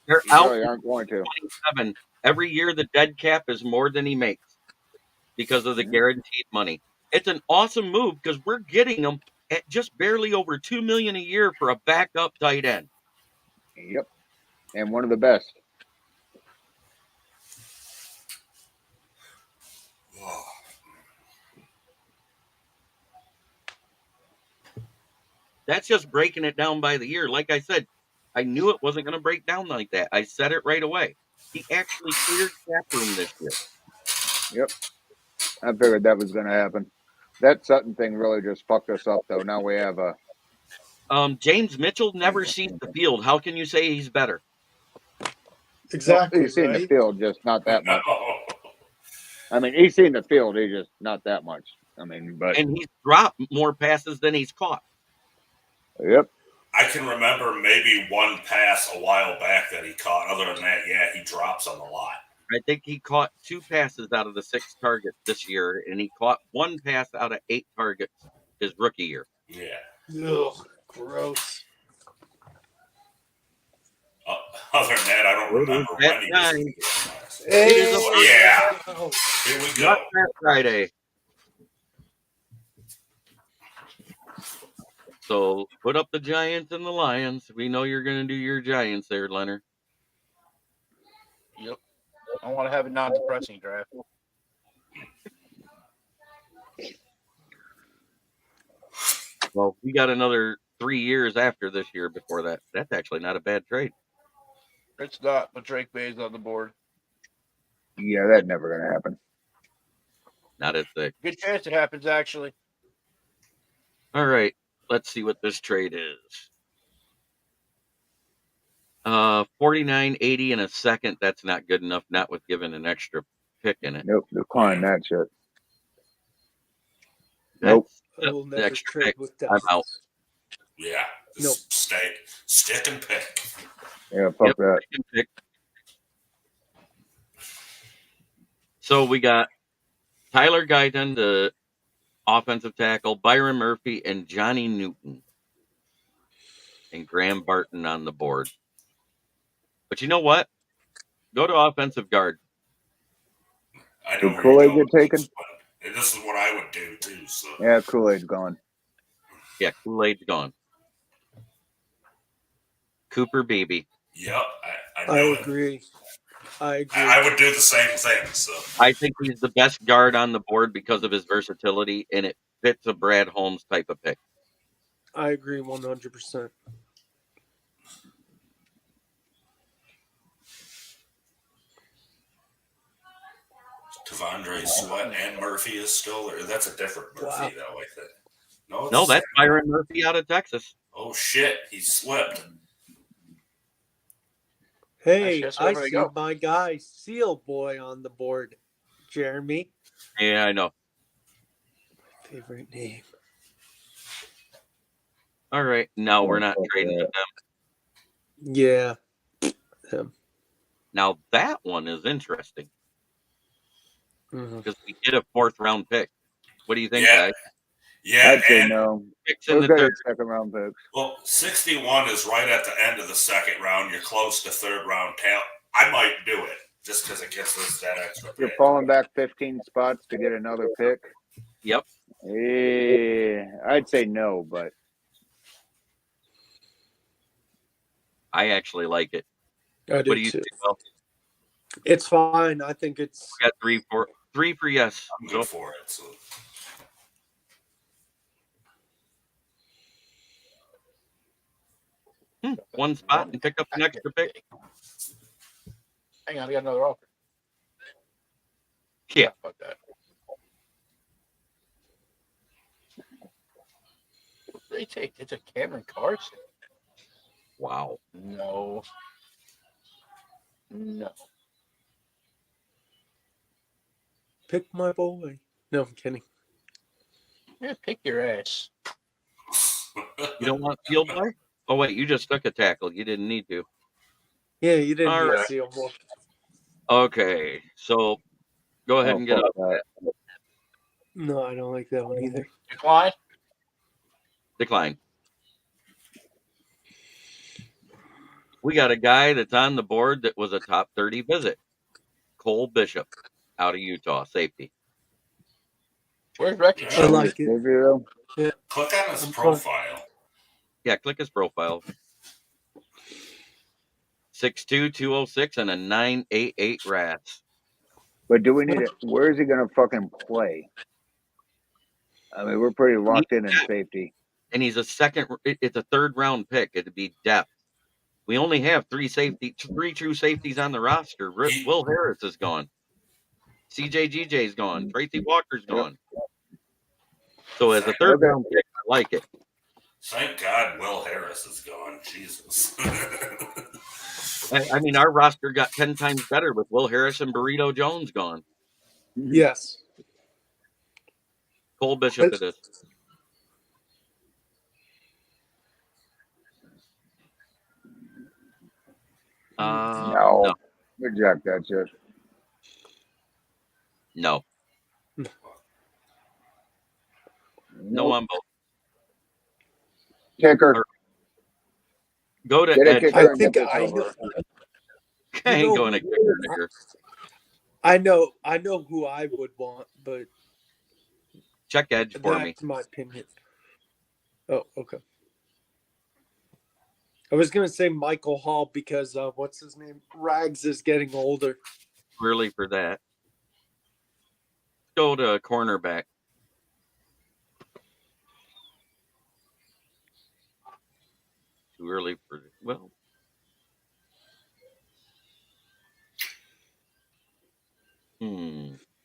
[SPEAKER 1] They're
[SPEAKER 4] You
[SPEAKER 1] out
[SPEAKER 4] really aren't going to.
[SPEAKER 1] 27. Every year the dead cap is more than he makes because of the guaranteed money. It's an awesome move because we're getting him at just barely over $2 million a year for a backup tight end.
[SPEAKER 4] Yep. And one of the best.
[SPEAKER 1] That's just breaking it down by the year. Like I said, I knew it wasn't going to break down like that. I said it right away. He actually cleared cap room this year.
[SPEAKER 4] Yep. I figured that was going to happen. That Sutton thing really just fucked us up, though. Now we have a.
[SPEAKER 1] James Mitchell never sees the field. How can you say he's better?
[SPEAKER 6] Exactly.
[SPEAKER 4] He's seen the
[SPEAKER 6] Right?
[SPEAKER 4] field, just not that much.
[SPEAKER 3] No.
[SPEAKER 4] I mean, he's seen the field, he's just not that much. I mean, but
[SPEAKER 1] And he's dropped more passes than he's caught.
[SPEAKER 4] yep.
[SPEAKER 3] I can remember maybe one pass a while back that he caught. Other than that, yeah, he drops on the lot.
[SPEAKER 1] I think he caught 2 passes out of the 6 targets this year, and he caught 1 pass out of 8 targets his rookie year.
[SPEAKER 3] Yeah.
[SPEAKER 6] Ugh, gross.
[SPEAKER 3] Other than that, I don't remember when he
[SPEAKER 1] That
[SPEAKER 3] was.
[SPEAKER 6] Hey,
[SPEAKER 3] Yeah.
[SPEAKER 6] oh,
[SPEAKER 3] Here we go.
[SPEAKER 1] Not that Friday. So put up the Giants and the Lions. We know you're going to do your Giants there, Leonard.
[SPEAKER 2] Yep. I want to have a non-depressing draft.
[SPEAKER 1] Well, we got another 3 years after this year before that. That's actually not a bad trade.
[SPEAKER 2] It's not, but Drake Bay's on the board.
[SPEAKER 4] Yeah, that's never going to happen.
[SPEAKER 1] Not at 6.
[SPEAKER 2] Good chance it happens, actually.
[SPEAKER 1] All right. Let's see what this trade is. 49.80 in a second. That's not good enough. Not with giving an extra pick in it.
[SPEAKER 4] Nope, decline that shit.
[SPEAKER 1] That's
[SPEAKER 6] I will
[SPEAKER 1] the
[SPEAKER 6] never
[SPEAKER 1] extra
[SPEAKER 6] trade
[SPEAKER 1] pick.
[SPEAKER 6] with
[SPEAKER 1] I'm out.
[SPEAKER 3] Yeah. Just stick and pick.
[SPEAKER 4] Yeah, fuck
[SPEAKER 1] Yep,
[SPEAKER 4] that.
[SPEAKER 1] second pick. So we got Tyler Guyton, the Offensive tackle, Byron Murphy and Johnny Newton. And Graham Barton on the board. But you know what? Go to offensive guard.
[SPEAKER 3] I know
[SPEAKER 4] Did
[SPEAKER 3] where
[SPEAKER 4] Kool-Aid
[SPEAKER 3] you're going
[SPEAKER 4] get
[SPEAKER 3] with
[SPEAKER 4] taken?
[SPEAKER 3] this, but this is what I would do too. So
[SPEAKER 4] Yeah, Kool-Aid's gone.
[SPEAKER 1] Yeah, Kool-Aid's gone. Cooper Beebe.
[SPEAKER 3] yep, I
[SPEAKER 6] I
[SPEAKER 3] knew it.
[SPEAKER 6] agree. I agree.
[SPEAKER 3] I would do the same thing. So
[SPEAKER 1] I think he's the best guard on the board because of his versatility, and it fits a Brad Holmes type of pick.
[SPEAKER 6] I agree 100%.
[SPEAKER 3] Tavondre Sweat and Murphy is still there. That's a different Murphy,
[SPEAKER 6] Wow.
[SPEAKER 3] though, I think. No, it's
[SPEAKER 1] No,
[SPEAKER 3] the
[SPEAKER 1] that's
[SPEAKER 3] same.
[SPEAKER 1] Byron Murphy out of Texas.
[SPEAKER 3] Oh shit, he slipped.
[SPEAKER 6] Hey,
[SPEAKER 2] That's
[SPEAKER 6] I
[SPEAKER 2] where we
[SPEAKER 6] see
[SPEAKER 2] go.
[SPEAKER 6] my guy, Seal Boy, on the board. Jeremy.
[SPEAKER 1] Yeah, I know.
[SPEAKER 6] Favorite name.
[SPEAKER 1] All right, no, we're not
[SPEAKER 4] fuck
[SPEAKER 1] trading
[SPEAKER 4] that.
[SPEAKER 1] with them.
[SPEAKER 6] Yeah. Him.
[SPEAKER 1] Now that one is interesting
[SPEAKER 6] Mhm.
[SPEAKER 1] because we get a 4th round pick. What do you think,
[SPEAKER 3] Yeah.
[SPEAKER 1] guys?
[SPEAKER 3] Yeah,
[SPEAKER 4] I'd say
[SPEAKER 3] and
[SPEAKER 4] no.
[SPEAKER 1] Picks in
[SPEAKER 4] We're
[SPEAKER 1] the
[SPEAKER 4] good
[SPEAKER 1] 3rd.
[SPEAKER 4] at second round picks.
[SPEAKER 3] well, 61 is right at the end of the 2nd round. You're close to 3rd round talent. I might do it just because it gets us that extra
[SPEAKER 4] You're
[SPEAKER 3] pick.
[SPEAKER 4] falling back 15 spots to get another pick.
[SPEAKER 1] Yep.
[SPEAKER 4] I'd say no, but
[SPEAKER 1] I actually like it.
[SPEAKER 6] I
[SPEAKER 1] What
[SPEAKER 6] do
[SPEAKER 1] do you
[SPEAKER 6] too.
[SPEAKER 1] think? Well,
[SPEAKER 6] It's fine. I think it's
[SPEAKER 1] we got three for yes.
[SPEAKER 3] I'm
[SPEAKER 1] So
[SPEAKER 3] good for it. So
[SPEAKER 1] one spot and pick up an extra pick.
[SPEAKER 2] Hang on, I got another offer.
[SPEAKER 1] Yeah.
[SPEAKER 2] Fuck that. What did they take? It's a Cameron Carson.
[SPEAKER 1] Wow.
[SPEAKER 2] No. No.
[SPEAKER 6] pick my boy. No, I'm kidding.
[SPEAKER 2] Yeah, pick your ass.
[SPEAKER 1] You don't want Field Boy? Oh wait, you just took a tackle. You didn't need to.
[SPEAKER 6] Yeah, you didn't
[SPEAKER 1] All
[SPEAKER 6] need
[SPEAKER 1] right.
[SPEAKER 6] Seal Boy.
[SPEAKER 1] Okay, so go ahead and get
[SPEAKER 4] fuck
[SPEAKER 1] up.
[SPEAKER 4] that.
[SPEAKER 6] No, I don't like that one either.
[SPEAKER 2] Decline.
[SPEAKER 1] Decline. We got a guy that's on the board that was a top 30 visit. Cole Bishop out of Utah, safety.
[SPEAKER 2] Where's Record?
[SPEAKER 6] I like it.
[SPEAKER 4] Maybe, though.
[SPEAKER 3] click on his
[SPEAKER 6] I'm
[SPEAKER 3] profile.
[SPEAKER 1] Yeah, click his profile. 6'2", 206, and a 988 RAS.
[SPEAKER 4] But do we need it? Where is he going to fucking play? I mean, we're pretty locked in safety.
[SPEAKER 1] And he's it's a 3rd round pick. It'd be depth. We only have three true safeties on the roster. Will Harris is gone. CJGJ's gone. Tracy Walker's gone. So as a 3rd round pick, I like it.
[SPEAKER 3] Thank God Will Harris is gone. Jesus.
[SPEAKER 1] I mean, our roster got 10 times better with Will Harris and Burrito Jones gone.
[SPEAKER 6] Yes.
[SPEAKER 1] Cole Bishop it is.
[SPEAKER 4] No. Reject that shit.
[SPEAKER 1] No. No on both.
[SPEAKER 4] Kicker.
[SPEAKER 1] Go to
[SPEAKER 4] Get a
[SPEAKER 1] Edge.
[SPEAKER 4] kicker
[SPEAKER 6] I
[SPEAKER 4] and
[SPEAKER 6] think
[SPEAKER 4] get this
[SPEAKER 6] I
[SPEAKER 4] over.
[SPEAKER 6] know.
[SPEAKER 1] I ain't
[SPEAKER 6] You know
[SPEAKER 1] going to
[SPEAKER 6] who-
[SPEAKER 1] kicker nigger.
[SPEAKER 6] I know who I would want, but
[SPEAKER 1] Check Edge for
[SPEAKER 6] that's
[SPEAKER 1] me.
[SPEAKER 6] my opinion. Oh, okay. I was gonna say Michael Hall because what's his name? Rags is getting older.
[SPEAKER 1] Really for that. Go to cornerback. Too early for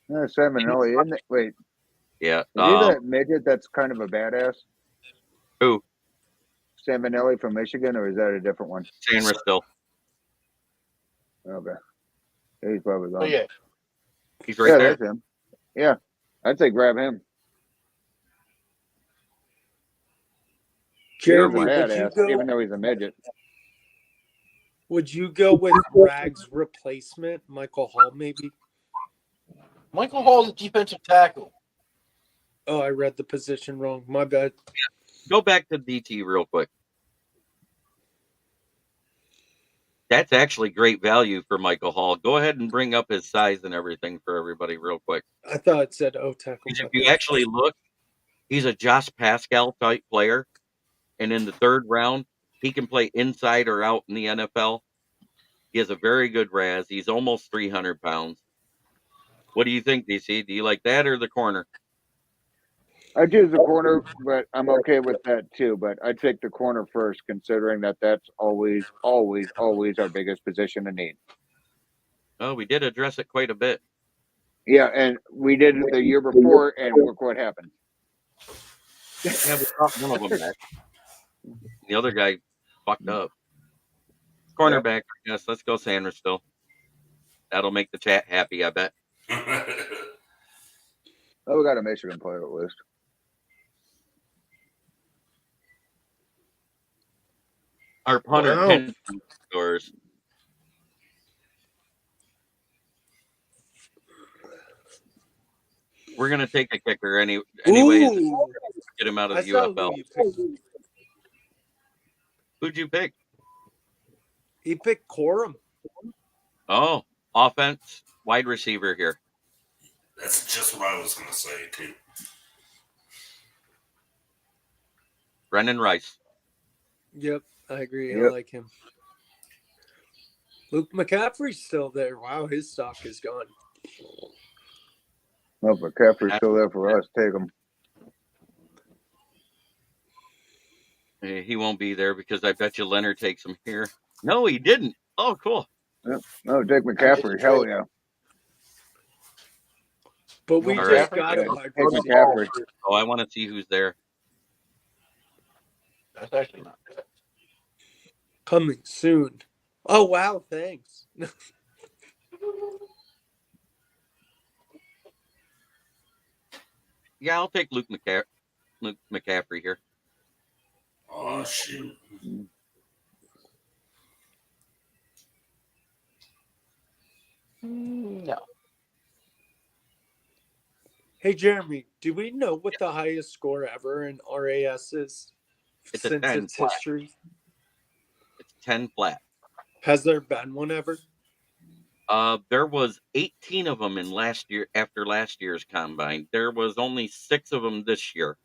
[SPEAKER 4] Salmonelli, isn't it? Wait,
[SPEAKER 1] Yeah.
[SPEAKER 4] is he that midget that's kind of a badass?
[SPEAKER 1] Who?
[SPEAKER 4] Salmonelli from Michigan, or is that a different one?
[SPEAKER 1] Sandra still.
[SPEAKER 4] Okay. He's probably gone.
[SPEAKER 2] Oh yeah.
[SPEAKER 1] He's right
[SPEAKER 4] yeah,
[SPEAKER 1] there.
[SPEAKER 4] that's him. Yeah. I'd say grab him.
[SPEAKER 6] Jeremy,
[SPEAKER 4] He's a
[SPEAKER 6] would you
[SPEAKER 4] badass, even
[SPEAKER 6] go?
[SPEAKER 4] though he's a midget.
[SPEAKER 6] Would you go with Rags replacement, Michael Hall, maybe?
[SPEAKER 2] Michael Hall's a defensive tackle.
[SPEAKER 6] Oh, I read the position wrong. My bad.
[SPEAKER 1] Go back to DT real quick. That's actually great value for Michael Hall. Go ahead and bring up his size and everything for everybody real quick.
[SPEAKER 6] I thought it said O tackle.
[SPEAKER 1] Because
[SPEAKER 6] My
[SPEAKER 1] if you
[SPEAKER 6] bad.
[SPEAKER 1] actually look, he's a Josh Pascal type player. And in the third round, he can play inside or out in the NFL. He has a very good RAS. He's almost 300 pounds. What do you think, DC? Do you like that or the corner?
[SPEAKER 4] I choose the corner, but I'm okay with that too. But I take the corner first, considering that that's always our biggest position of need.
[SPEAKER 1] Oh, we did address it quite a bit.
[SPEAKER 4] Yeah, and we did it the year before, and look what happened.
[SPEAKER 1] Yeah, we brought one of them back. The other guy fucked up. Cornerback, yes, let's go Sanders still. That'll make the chat happy, I bet.
[SPEAKER 4] Oh, we got a Michigan player list.
[SPEAKER 1] Our punter
[SPEAKER 6] Wow.
[SPEAKER 1] 10 scores. We're gonna take a kicker anyways.
[SPEAKER 6] Ooh,
[SPEAKER 1] Get him out of
[SPEAKER 6] I
[SPEAKER 1] the
[SPEAKER 6] saw
[SPEAKER 1] UFL.
[SPEAKER 6] who you picked.
[SPEAKER 1] Who'd you pick?
[SPEAKER 6] He picked Corum.
[SPEAKER 1] Oh, offense, wide receiver here.
[SPEAKER 3] That's just what I was going to say, too.
[SPEAKER 1] Brendan Rice.
[SPEAKER 6] Yep, I agree. I
[SPEAKER 4] Yep.
[SPEAKER 6] like him. Luke McCaffrey's still there. Wow, his stock is gone.
[SPEAKER 4] No, but McCaffrey's still there for us. Take him.
[SPEAKER 1] He won't be there because I bet you Leonard takes him here. No, he didn't. Oh, cool.
[SPEAKER 4] No, take McCaffrey. Hell yeah.
[SPEAKER 6] But we
[SPEAKER 1] All
[SPEAKER 6] just
[SPEAKER 1] right.
[SPEAKER 6] got a
[SPEAKER 4] Yeah,
[SPEAKER 6] wide
[SPEAKER 4] take
[SPEAKER 6] receiver.
[SPEAKER 4] McCaffrey.
[SPEAKER 1] Oh, I want to see who's there.
[SPEAKER 2] That's actually not bad.
[SPEAKER 6] Coming soon. Oh, wow, thanks.
[SPEAKER 1] Yeah, I'll take Luke McCaffrey here.
[SPEAKER 3] Oh, shoot.
[SPEAKER 2] No.
[SPEAKER 6] Hey, Jeremy, do we know what the highest score ever in RAS is
[SPEAKER 1] It's a
[SPEAKER 6] since
[SPEAKER 1] 10
[SPEAKER 6] its
[SPEAKER 1] flat.
[SPEAKER 6] history?
[SPEAKER 1] It's 10 flat.
[SPEAKER 6] Has there been one ever?
[SPEAKER 1] There was 18 of them in last year after last year's combine. There was only 6 of them this year.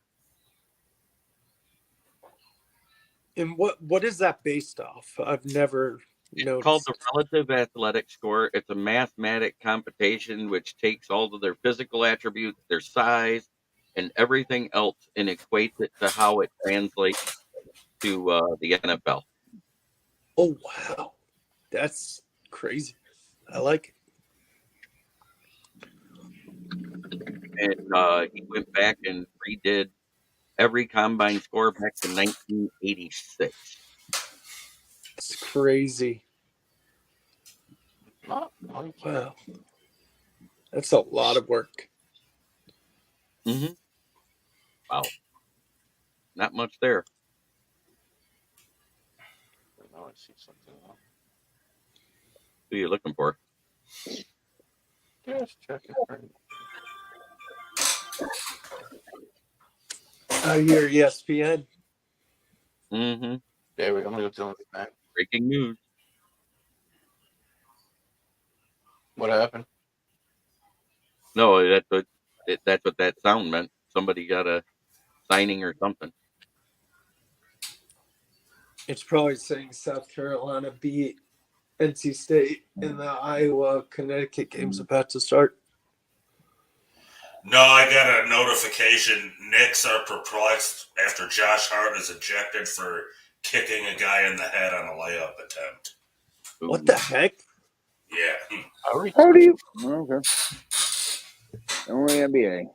[SPEAKER 6] And what is that based off? I've never
[SPEAKER 1] It's
[SPEAKER 6] noticed.
[SPEAKER 1] called the relative athletic score. It's a mathematic computation which takes all of their physical attributes, their size, and everything else, and equates it to how it translates to the NFL.
[SPEAKER 6] Oh, wow. That's crazy. I like it.
[SPEAKER 1] And he went back and redid every combine score back to 1986.
[SPEAKER 6] It's crazy.
[SPEAKER 2] Oh,
[SPEAKER 6] Wow. That's a lot of work.
[SPEAKER 1] Mm-hmm. Wow. Not much there.
[SPEAKER 2] I see something else.
[SPEAKER 1] Who are you looking for?
[SPEAKER 2] Just checking.
[SPEAKER 6] I hear ESPN.
[SPEAKER 1] Mm-hmm.
[SPEAKER 2] There we go. I'm gonna go tell him back.
[SPEAKER 1] Breaking news.
[SPEAKER 2] What happened?
[SPEAKER 1] No, that's what that sound meant. Somebody got a signing or something.
[SPEAKER 6] It's probably saying South Carolina beat NC State in the Iowa Connecticut game's about to start.
[SPEAKER 3] No, I got a notification. Knicks are perplexed after Josh Hart is ejected for kicking a guy in the head on a layup attempt.
[SPEAKER 1] Ooh.
[SPEAKER 6] What the heck?
[SPEAKER 3] Yeah.
[SPEAKER 4] How do you? Okay. Only NBA.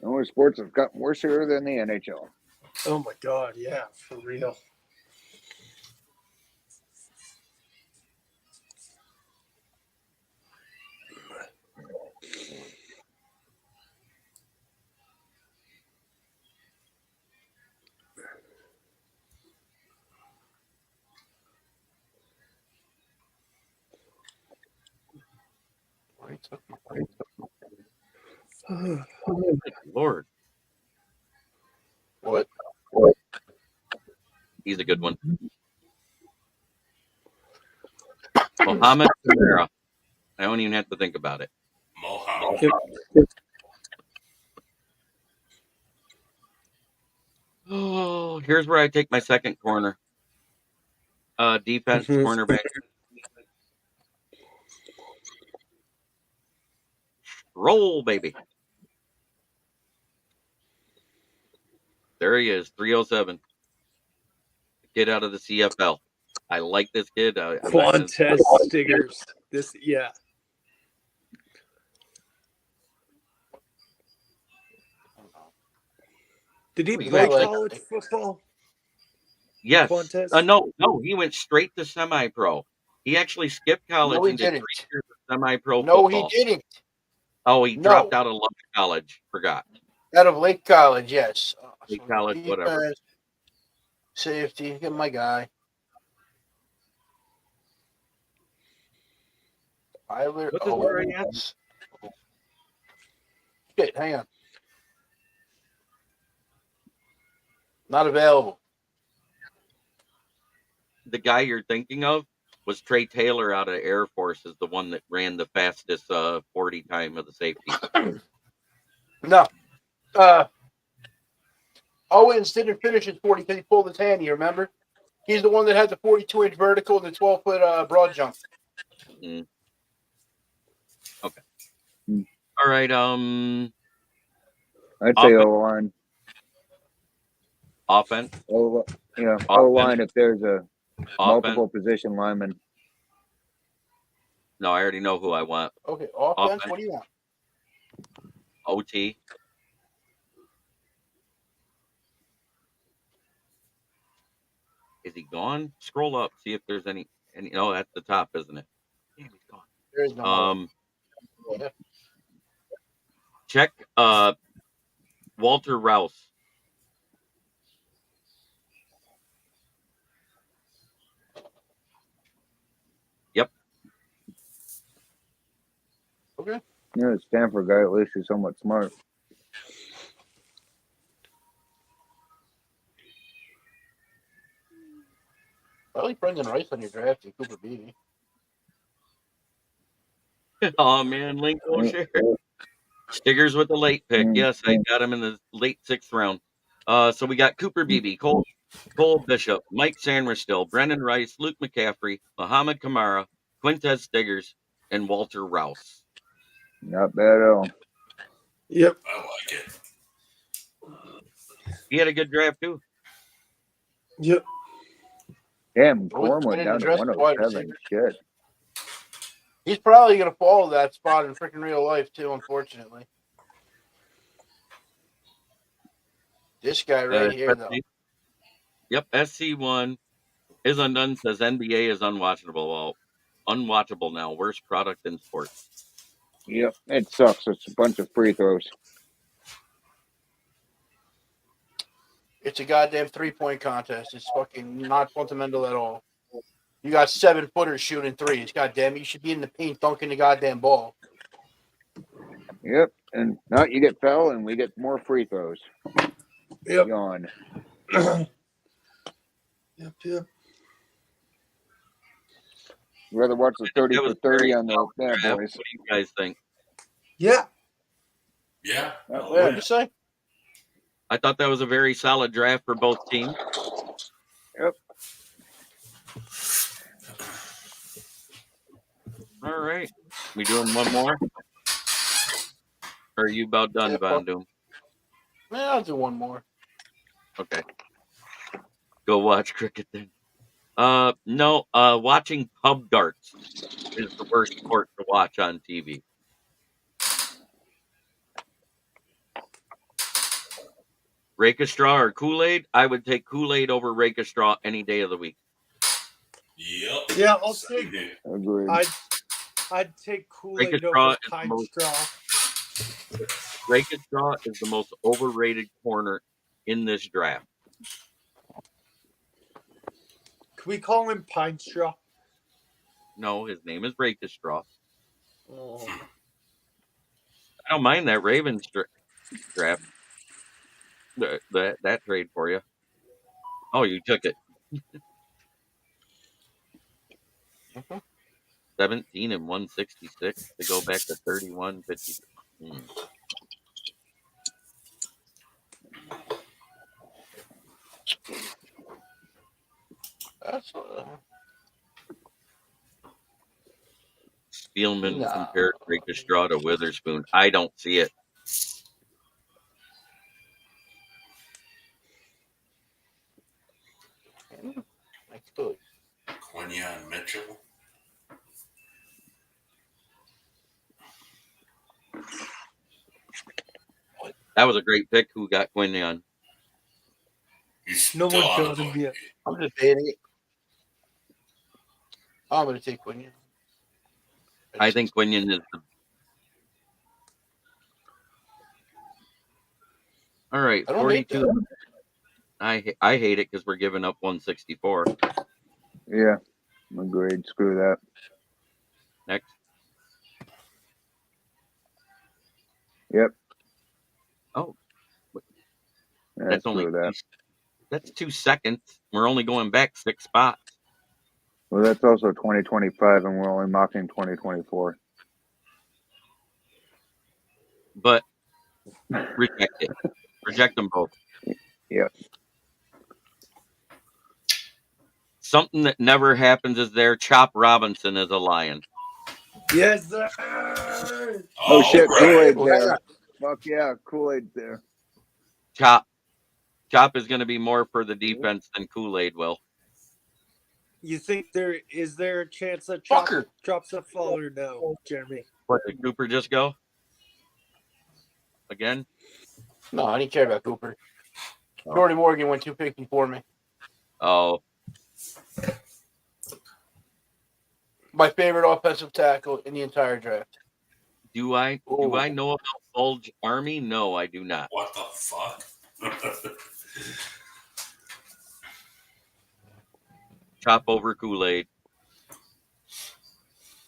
[SPEAKER 4] Only sports have gotten worse here than the NHL.
[SPEAKER 6] Oh my God, yeah, for real.
[SPEAKER 1] Good Lord,
[SPEAKER 2] What?
[SPEAKER 1] he's a good one. Mohammed Kamara. I don't even have to think about it.
[SPEAKER 3] Mohammed.
[SPEAKER 1] Oh, here's where I take my second corner. Defense,
[SPEAKER 6] Mhm.
[SPEAKER 1] cornerback. Roll, baby. There he is, 307. Kid out of the CFL. I like this kid. I'm not gonna-
[SPEAKER 6] Quantez Stiggers. This, yeah. Did he
[SPEAKER 2] We
[SPEAKER 6] play
[SPEAKER 2] got, like-
[SPEAKER 6] college football?
[SPEAKER 1] Yes.
[SPEAKER 6] Quantez?
[SPEAKER 1] No, he went straight to semi-pro. He actually skipped college
[SPEAKER 2] No, he
[SPEAKER 1] and did 3
[SPEAKER 2] didn't.
[SPEAKER 1] years of semi-pro
[SPEAKER 2] No,
[SPEAKER 1] football.
[SPEAKER 2] he didn't.
[SPEAKER 1] Oh, he
[SPEAKER 2] No.
[SPEAKER 1] dropped out of Lubbock College. Forgot.
[SPEAKER 2] Out of Lake College, yes.
[SPEAKER 1] Lake College, whatever.
[SPEAKER 2] defense, Safety, get my guy. Tyler
[SPEAKER 1] What's his word again?
[SPEAKER 2] Owens. Shit, hang on. Not available.
[SPEAKER 1] The guy you're thinking of was Trey Taylor out of Air Force, is the one that ran the fastest 40 time of the safety.
[SPEAKER 2] No. Owens didn't finish his 40 because he pulled his hand, you remember? He's the one that had the 42-inch vertical and the 12-foot broad jump.
[SPEAKER 1] Okay. All right.
[SPEAKER 4] I'd say
[SPEAKER 1] Offense.
[SPEAKER 4] O-line.
[SPEAKER 1] Offense.
[SPEAKER 4] O-line if there's a multiple position lineman.
[SPEAKER 1] No, I already know who I want.
[SPEAKER 2] Okay, offense,
[SPEAKER 1] Offense.
[SPEAKER 2] what do you want?
[SPEAKER 1] OT. Is he gone? Scroll up, see if there's any. No, that's the top, isn't it? Damn, he's gone.
[SPEAKER 2] There is no
[SPEAKER 1] Um, check Walter Rouse. Yep.
[SPEAKER 2] Okay.
[SPEAKER 4] The Stanford guy at least is somewhat smart.
[SPEAKER 2] I like Brendan Rice on your draft and Cooper Beatty.
[SPEAKER 1] Oh man, Link O'Shea. Stiggers with the late pick. Yes, I got him in the late 6th round. So we got Cooper Beebe, Cole Bishop, Mike Sanders-Still, Brendan Rice, Luke McCaffrey, Muhammad Kamara, Quintez Stiggers, and Walter Rouse.
[SPEAKER 4] Not bad at all.
[SPEAKER 6] Yep.
[SPEAKER 3] I like it.
[SPEAKER 1] He had a good draft too.
[SPEAKER 6] Yep.
[SPEAKER 4] Damn,
[SPEAKER 2] Always
[SPEAKER 4] Corm went
[SPEAKER 2] been
[SPEAKER 4] down
[SPEAKER 2] in
[SPEAKER 4] to
[SPEAKER 2] the dress wide
[SPEAKER 4] 107.
[SPEAKER 2] receiver.
[SPEAKER 4] Shit.
[SPEAKER 2] He's probably going to fall to that spot in freaking real life, too, unfortunately. This guy right here, though.
[SPEAKER 1] Yep, SC1 is undone, says NBA is unwatchable. Well, unwatchable now. Worst product in sports.
[SPEAKER 4] Yep, it sucks. It's a bunch of free throws.
[SPEAKER 2] It's a goddamn three-point contest. It's fucking not fundamental at all. You got 7-footers shooting threes. Goddamn, you should be in the paint dunking the goddamn ball.
[SPEAKER 4] Yep, and now you get foul and we get more free throws.
[SPEAKER 6] Yep.
[SPEAKER 4] Yawn.
[SPEAKER 6] Yep.
[SPEAKER 4] You rather watch the 30
[SPEAKER 1] That was
[SPEAKER 4] for 30
[SPEAKER 1] very
[SPEAKER 4] on the
[SPEAKER 1] solid
[SPEAKER 4] Bad
[SPEAKER 1] draft.
[SPEAKER 4] Boys.
[SPEAKER 1] What do you guys think?
[SPEAKER 6] Yeah.
[SPEAKER 3] Yeah.
[SPEAKER 4] Not
[SPEAKER 3] Oh,
[SPEAKER 4] bad.
[SPEAKER 2] What'd you say?
[SPEAKER 1] I thought that was a very solid draft for both teams.
[SPEAKER 4] Yep.
[SPEAKER 1] All right. We doing one more? Or are you about done,
[SPEAKER 2] Yeah,
[SPEAKER 1] Von Doom?
[SPEAKER 2] Man, I'll do one more.
[SPEAKER 1] Okay. Go watch cricket then. No, watching pub darts is the worst sport to watch on TV. Rake a straw or Kool-Aid? I would take Kool-Aid over Rake a straw any day of the week.
[SPEAKER 3] Yep.
[SPEAKER 6] Yeah, I'll
[SPEAKER 3] Same
[SPEAKER 6] take.
[SPEAKER 3] here.
[SPEAKER 4] Agreed.
[SPEAKER 6] I'd take
[SPEAKER 1] Rake
[SPEAKER 6] Kool-Aid
[SPEAKER 1] a straw
[SPEAKER 6] over
[SPEAKER 1] is the
[SPEAKER 6] Pine
[SPEAKER 1] most-
[SPEAKER 6] Straw.
[SPEAKER 1] Rake a straw is the most overrated corner in this draft.
[SPEAKER 6] Can we call him Pine Straw?
[SPEAKER 1] No, his name is Rake a straw.
[SPEAKER 6] Oh.
[SPEAKER 1] I don't mind that Ravens draft. That trade for you. Oh, you took it. 17 and 166 to go back to 31 50.
[SPEAKER 2] That's
[SPEAKER 1] Spielman
[SPEAKER 2] Nah.
[SPEAKER 1] compared Rika Straw to Witherspoon. I don't see it.
[SPEAKER 2] that's good.
[SPEAKER 3] Quinyon Mitchell.
[SPEAKER 1] That was a great pick. Who got Quinion?
[SPEAKER 3] He's
[SPEAKER 6] No
[SPEAKER 3] still
[SPEAKER 6] one
[SPEAKER 3] on
[SPEAKER 6] got
[SPEAKER 3] the
[SPEAKER 6] him
[SPEAKER 3] book.
[SPEAKER 6] yet.
[SPEAKER 2] I'm debating it. I'm going to take Quinion.
[SPEAKER 1] I think Quinion is the. All right,
[SPEAKER 2] I don't hate
[SPEAKER 1] 42. I hate it because we're giving up 164.
[SPEAKER 4] Yeah, agreed. Screw that.
[SPEAKER 1] Next.
[SPEAKER 4] Yep.
[SPEAKER 1] Oh,
[SPEAKER 4] Yeah,
[SPEAKER 1] that's only
[SPEAKER 4] screw that.
[SPEAKER 1] that's 2 seconds. We're only going back 6 spots.
[SPEAKER 4] Well, that's also 2025, and we're only mocking 2024.
[SPEAKER 1] But reject it. Reject them both.
[SPEAKER 4] Yep.
[SPEAKER 1] Something that never happens is there. Chop Robinson is a Lion.
[SPEAKER 6] Yes, sir.
[SPEAKER 4] Oh shit,
[SPEAKER 3] right.
[SPEAKER 4] Kool-Aid's
[SPEAKER 2] Well,
[SPEAKER 4] there. Fuck yeah, Kool-Aid's there.
[SPEAKER 1] Chop is going to be more for the defense than Kool-Aid will.
[SPEAKER 6] You think there a chance that
[SPEAKER 2] Fucker.
[SPEAKER 6] drops a fall or no, Jeremy?
[SPEAKER 1] What, did Cooper just go? Again?
[SPEAKER 2] No, I didn't care about Cooper. Jordy Morgan went 2 picks before me.
[SPEAKER 1] Oh,
[SPEAKER 2] My favorite offensive tackle in the entire draft.
[SPEAKER 1] do I
[SPEAKER 2] Ooh.
[SPEAKER 1] know about Bulge Army? No, I do not.
[SPEAKER 3] What the fuck?
[SPEAKER 1] Chop over Kool-Aid.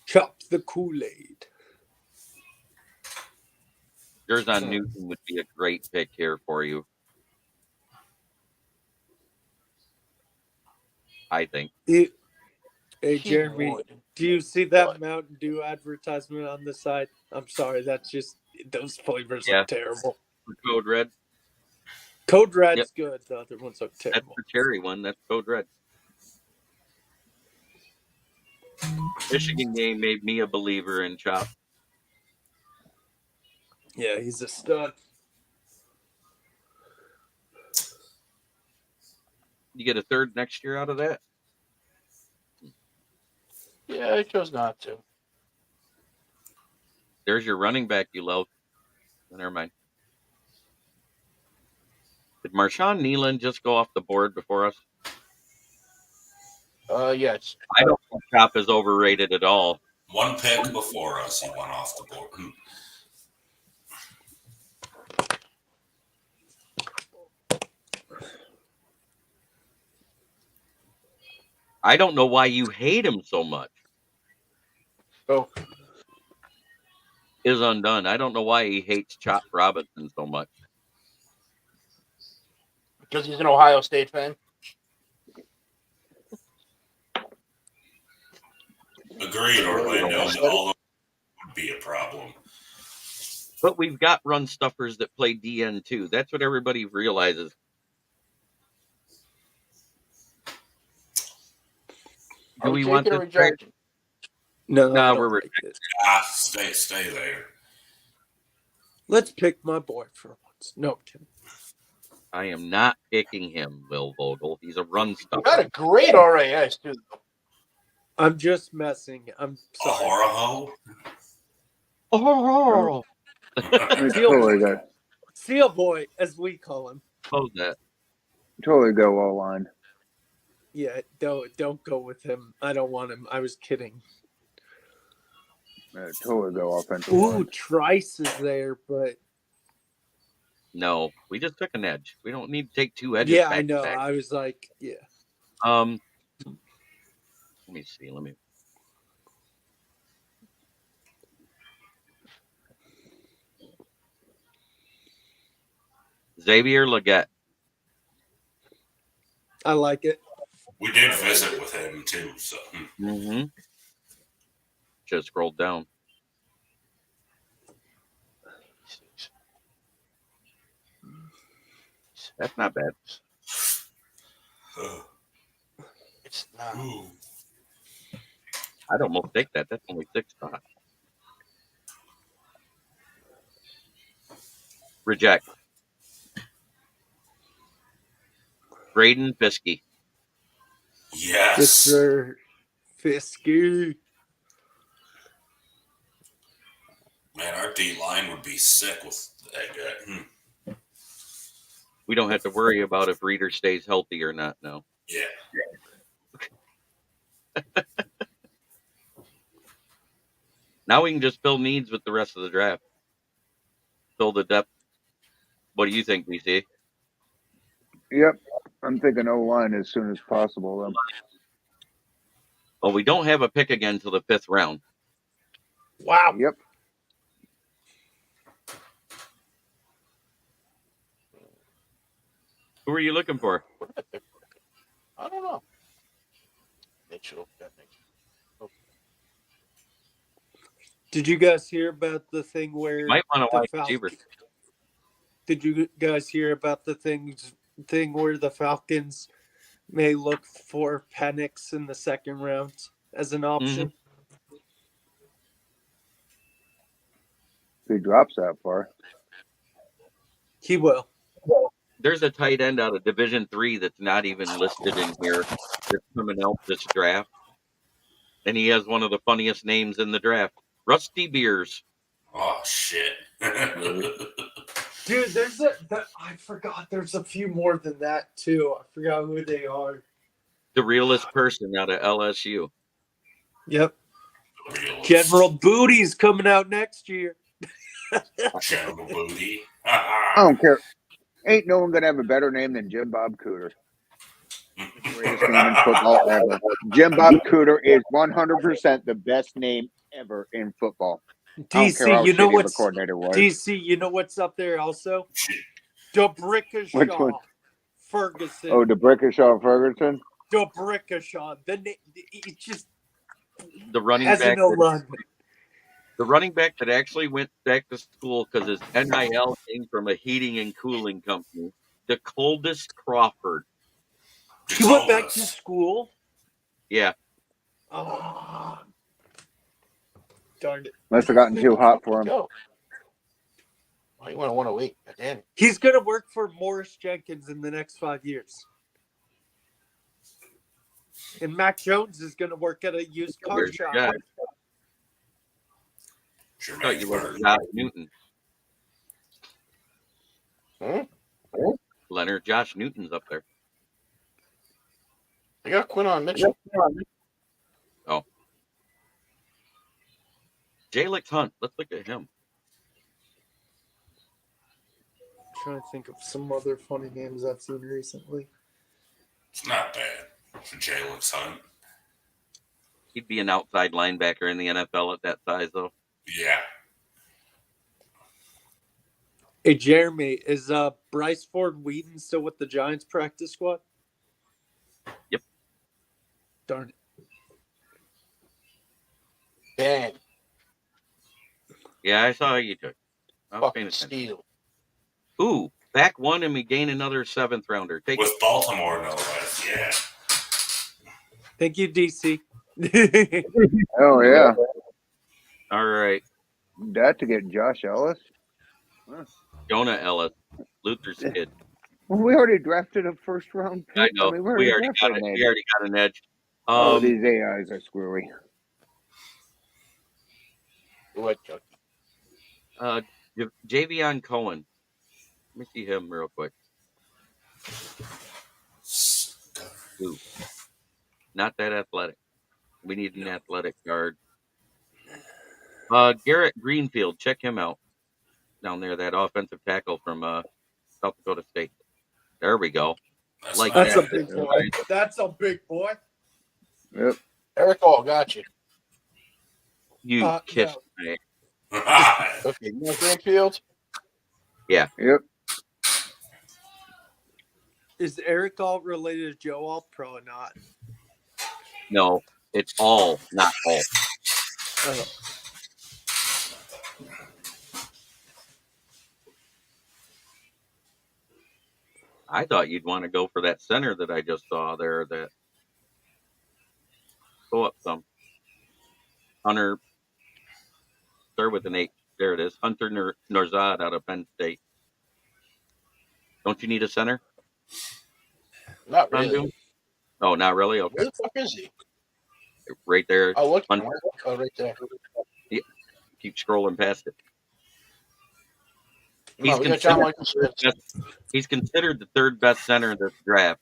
[SPEAKER 6] Chop the Kool-Aid.
[SPEAKER 1] Jerzon Newton would be a great pick here for you. I think.
[SPEAKER 6] Hey,
[SPEAKER 2] He
[SPEAKER 6] Jeremy,
[SPEAKER 2] would.
[SPEAKER 6] do you see that
[SPEAKER 2] What?
[SPEAKER 6] Mountain Dew advertisement on the side? I'm sorry, that's just those flavors
[SPEAKER 1] Yeah.
[SPEAKER 6] look terrible.
[SPEAKER 1] Code Red.
[SPEAKER 6] Code Red's
[SPEAKER 1] Yep.
[SPEAKER 6] good. The other ones look
[SPEAKER 1] That's
[SPEAKER 6] terrible.
[SPEAKER 1] the cherry one. That's Code Red. Michigan game made me a believer in Chop.
[SPEAKER 6] Yeah, he's a stud.
[SPEAKER 1] You get a third next year out of that?
[SPEAKER 2] Yeah, I chose not to.
[SPEAKER 1] There's your running back you love. Never mind. Did Marshawn Nealon just go off the board before us?
[SPEAKER 2] Yes.
[SPEAKER 1] I don't think Chop is overrated at all.
[SPEAKER 3] One pick before us, he went off the board.
[SPEAKER 1] I don't know why you hate him so much.
[SPEAKER 2] Oh,
[SPEAKER 1] Is undone. I don't know why he hates Chop Robinson so much.
[SPEAKER 2] because he's an Ohio State fan.
[SPEAKER 3] Agreed, Orlando. All of them would be a problem.
[SPEAKER 1] But we've got run stuffers that play DN too. That's what everybody realizes. Do we want this trade?
[SPEAKER 6] No,
[SPEAKER 1] No,
[SPEAKER 6] I don't
[SPEAKER 1] we're
[SPEAKER 6] like it.
[SPEAKER 3] Stay there.
[SPEAKER 6] Let's pick my boy for once. No, I'm kidding.
[SPEAKER 1] I am not picking him, Will Vogel. He's a run
[SPEAKER 2] You
[SPEAKER 1] stuffer.
[SPEAKER 2] got a great RAS, too.
[SPEAKER 6] I'm just messing. I'm sorry.
[SPEAKER 3] Ahoroho?
[SPEAKER 1] Oh,
[SPEAKER 4] It's totally go,
[SPEAKER 6] Seal boy, as we call him.
[SPEAKER 1] close that.
[SPEAKER 4] totally go all line.
[SPEAKER 6] Yeah, don't go with him. I don't want him. I was kidding.
[SPEAKER 4] Totally go offensive
[SPEAKER 6] Ooh,
[SPEAKER 4] line.
[SPEAKER 6] Trice is there, but
[SPEAKER 1] No, we just took an edge. We don't need to take 2 edges.
[SPEAKER 6] yeah,
[SPEAKER 1] back
[SPEAKER 6] I
[SPEAKER 1] to
[SPEAKER 6] know.
[SPEAKER 1] back.
[SPEAKER 6] I was like, yeah.
[SPEAKER 1] Let me see. Xavier Legette.
[SPEAKER 6] I like it.
[SPEAKER 3] We did visit with him too, so
[SPEAKER 1] Mm-hmm. Just scrolled down. That's not bad.
[SPEAKER 2] It's not.
[SPEAKER 3] ooh.
[SPEAKER 1] I'd almost take that. That's only 6 spots. Reject. Braden Fiskey.
[SPEAKER 3] Yes.
[SPEAKER 6] Mr. Fisky.
[SPEAKER 3] Man, our D line would be sick with that guy.
[SPEAKER 1] We don't have to worry about if Reader stays healthy or not now.
[SPEAKER 3] Yeah.
[SPEAKER 1] Now we can just fill needs with the rest of the draft. Fill the depth. What do you think, DC?
[SPEAKER 4] Yep. I'm thinking O-line as soon as possible.
[SPEAKER 1] Well, we don't have a pick again till the 5th round.
[SPEAKER 2] Wow.
[SPEAKER 4] Yep.
[SPEAKER 1] Who are you looking for?
[SPEAKER 2] I don't know. Mitchell. That makes
[SPEAKER 6] Did you guys hear about the thing where
[SPEAKER 1] Might want to
[SPEAKER 6] the
[SPEAKER 1] wide
[SPEAKER 6] Fal-
[SPEAKER 1] receiver.
[SPEAKER 6] Did you guys hear about the thing where the Falcons may look for Penix in the 2nd round as an option?
[SPEAKER 4] If he drops that far.
[SPEAKER 6] He will.
[SPEAKER 1] There's a tight end out of Division 3 that's not even listed in here. That's coming out this draft. And he has one of the funniest names in the draft. Rusty Beers.
[SPEAKER 3] Oh shit.
[SPEAKER 6] Dude, I forgot there's a few more than that too. I forgot who they are.
[SPEAKER 1] The realest person out of LSU.
[SPEAKER 6] Yep. General Booty's coming out next year.
[SPEAKER 3] General Booty.
[SPEAKER 4] I don't care. Ain't no one gonna have a better name than Jim Bob Cooter. Greatest name in football ever. Jim Bob Cooter is 100% the best name ever in football. I don't care how
[SPEAKER 6] DC, you know
[SPEAKER 4] shitty the
[SPEAKER 6] what's
[SPEAKER 4] coordinator was.
[SPEAKER 6] DC, you know what's up there also?
[SPEAKER 4] Which
[SPEAKER 6] DeBrickashaw
[SPEAKER 4] one?
[SPEAKER 6] Ferguson.
[SPEAKER 4] Oh, DeBrickashaw Ferguson.
[SPEAKER 6] DeBrickashaw. It just
[SPEAKER 1] The running
[SPEAKER 6] has
[SPEAKER 1] back.
[SPEAKER 6] no run.
[SPEAKER 1] The running back that actually went back to school because his NIL came from a heating and cooling company. DeColdis Crawford.
[SPEAKER 6] He went back to school.
[SPEAKER 1] Yeah.
[SPEAKER 6] Oh, darn it.
[SPEAKER 4] Must have gotten too hot for him.
[SPEAKER 2] Go. Oh, you want to 108. Damn.
[SPEAKER 6] He's going to work for Morris Jenkins in the next 5 years. And Mac Jones is going to work at a used car
[SPEAKER 1] There's
[SPEAKER 6] shop.
[SPEAKER 1] your guy.
[SPEAKER 3] Jermaine
[SPEAKER 1] Thought you were
[SPEAKER 3] Burton.
[SPEAKER 1] Josh Newton.
[SPEAKER 2] Hmm?
[SPEAKER 1] Leonard, Josh Newton's up there.
[SPEAKER 2] I got Quinton Mitchell.
[SPEAKER 1] Oh. Jalix Hunt. Let's look at him.
[SPEAKER 6] Trying to think of some other funny names I've seen recently.
[SPEAKER 3] It's not bad for Jalen Hunt.
[SPEAKER 1] He'd be an outside linebacker in the NFL at that size, though.
[SPEAKER 3] Yeah.
[SPEAKER 6] Hey, Jeremy, is Bryce Ford Wheaton still with the Giants practice squad?
[SPEAKER 1] Yep.
[SPEAKER 6] Darn it.
[SPEAKER 2] Damn.
[SPEAKER 1] Yeah, I saw how you took. I was paying
[SPEAKER 2] Fucking
[SPEAKER 1] attention.
[SPEAKER 2] steal.
[SPEAKER 1] Ooh, back one and we gain another 7th rounder. Take
[SPEAKER 3] With Baltimore, no less. Yeah.
[SPEAKER 6] Thank you, DC.
[SPEAKER 4] Oh yeah,
[SPEAKER 1] All right.
[SPEAKER 4] that to get Josh Ellis.
[SPEAKER 1] Jonah Ellis, Luther's kid.
[SPEAKER 4] Well, we already drafted a first round pick.
[SPEAKER 1] I know.
[SPEAKER 4] mean,
[SPEAKER 1] We already got it.
[SPEAKER 4] drafted
[SPEAKER 1] We already got an edge.
[SPEAKER 4] Oh, these AIs are screwy.
[SPEAKER 2] What, Chucky?
[SPEAKER 1] Javion Cohen. Let me see him real quick. Ooh. Not that athletic. We need an athletic guard. Garrett Greenfield, check him out. Down there, that offensive tackle from South Dakota State. There we go. Like
[SPEAKER 6] That's
[SPEAKER 1] that.
[SPEAKER 6] a big boy. That's a big boy.
[SPEAKER 4] Yep.
[SPEAKER 2] Eric Hall got you.
[SPEAKER 1] You kiss
[SPEAKER 6] no.
[SPEAKER 1] me.
[SPEAKER 2] Okay, North Greenfield.
[SPEAKER 4] Yep.
[SPEAKER 6] Is Eric All related to Joe All? Probably not.
[SPEAKER 1] No, it's all, not all.
[SPEAKER 6] Oh.
[SPEAKER 1] I thought you'd want to go for that center that I just saw there. That go up some. Hunter, start with an 8. There it is. Hunter Norzad out of Penn State. Don't you need a center?
[SPEAKER 2] Not
[SPEAKER 1] Von
[SPEAKER 2] really.
[SPEAKER 1] Doom? Oh, not really? Okay.
[SPEAKER 2] Where the fuck is he?
[SPEAKER 1] Right there.
[SPEAKER 2] Oh, look.
[SPEAKER 1] Hunter.
[SPEAKER 2] Oh, right there.
[SPEAKER 1] Keep scrolling past it.
[SPEAKER 2] No, we got John Michael Smith.
[SPEAKER 1] He's considered the 3rd best center in this draft.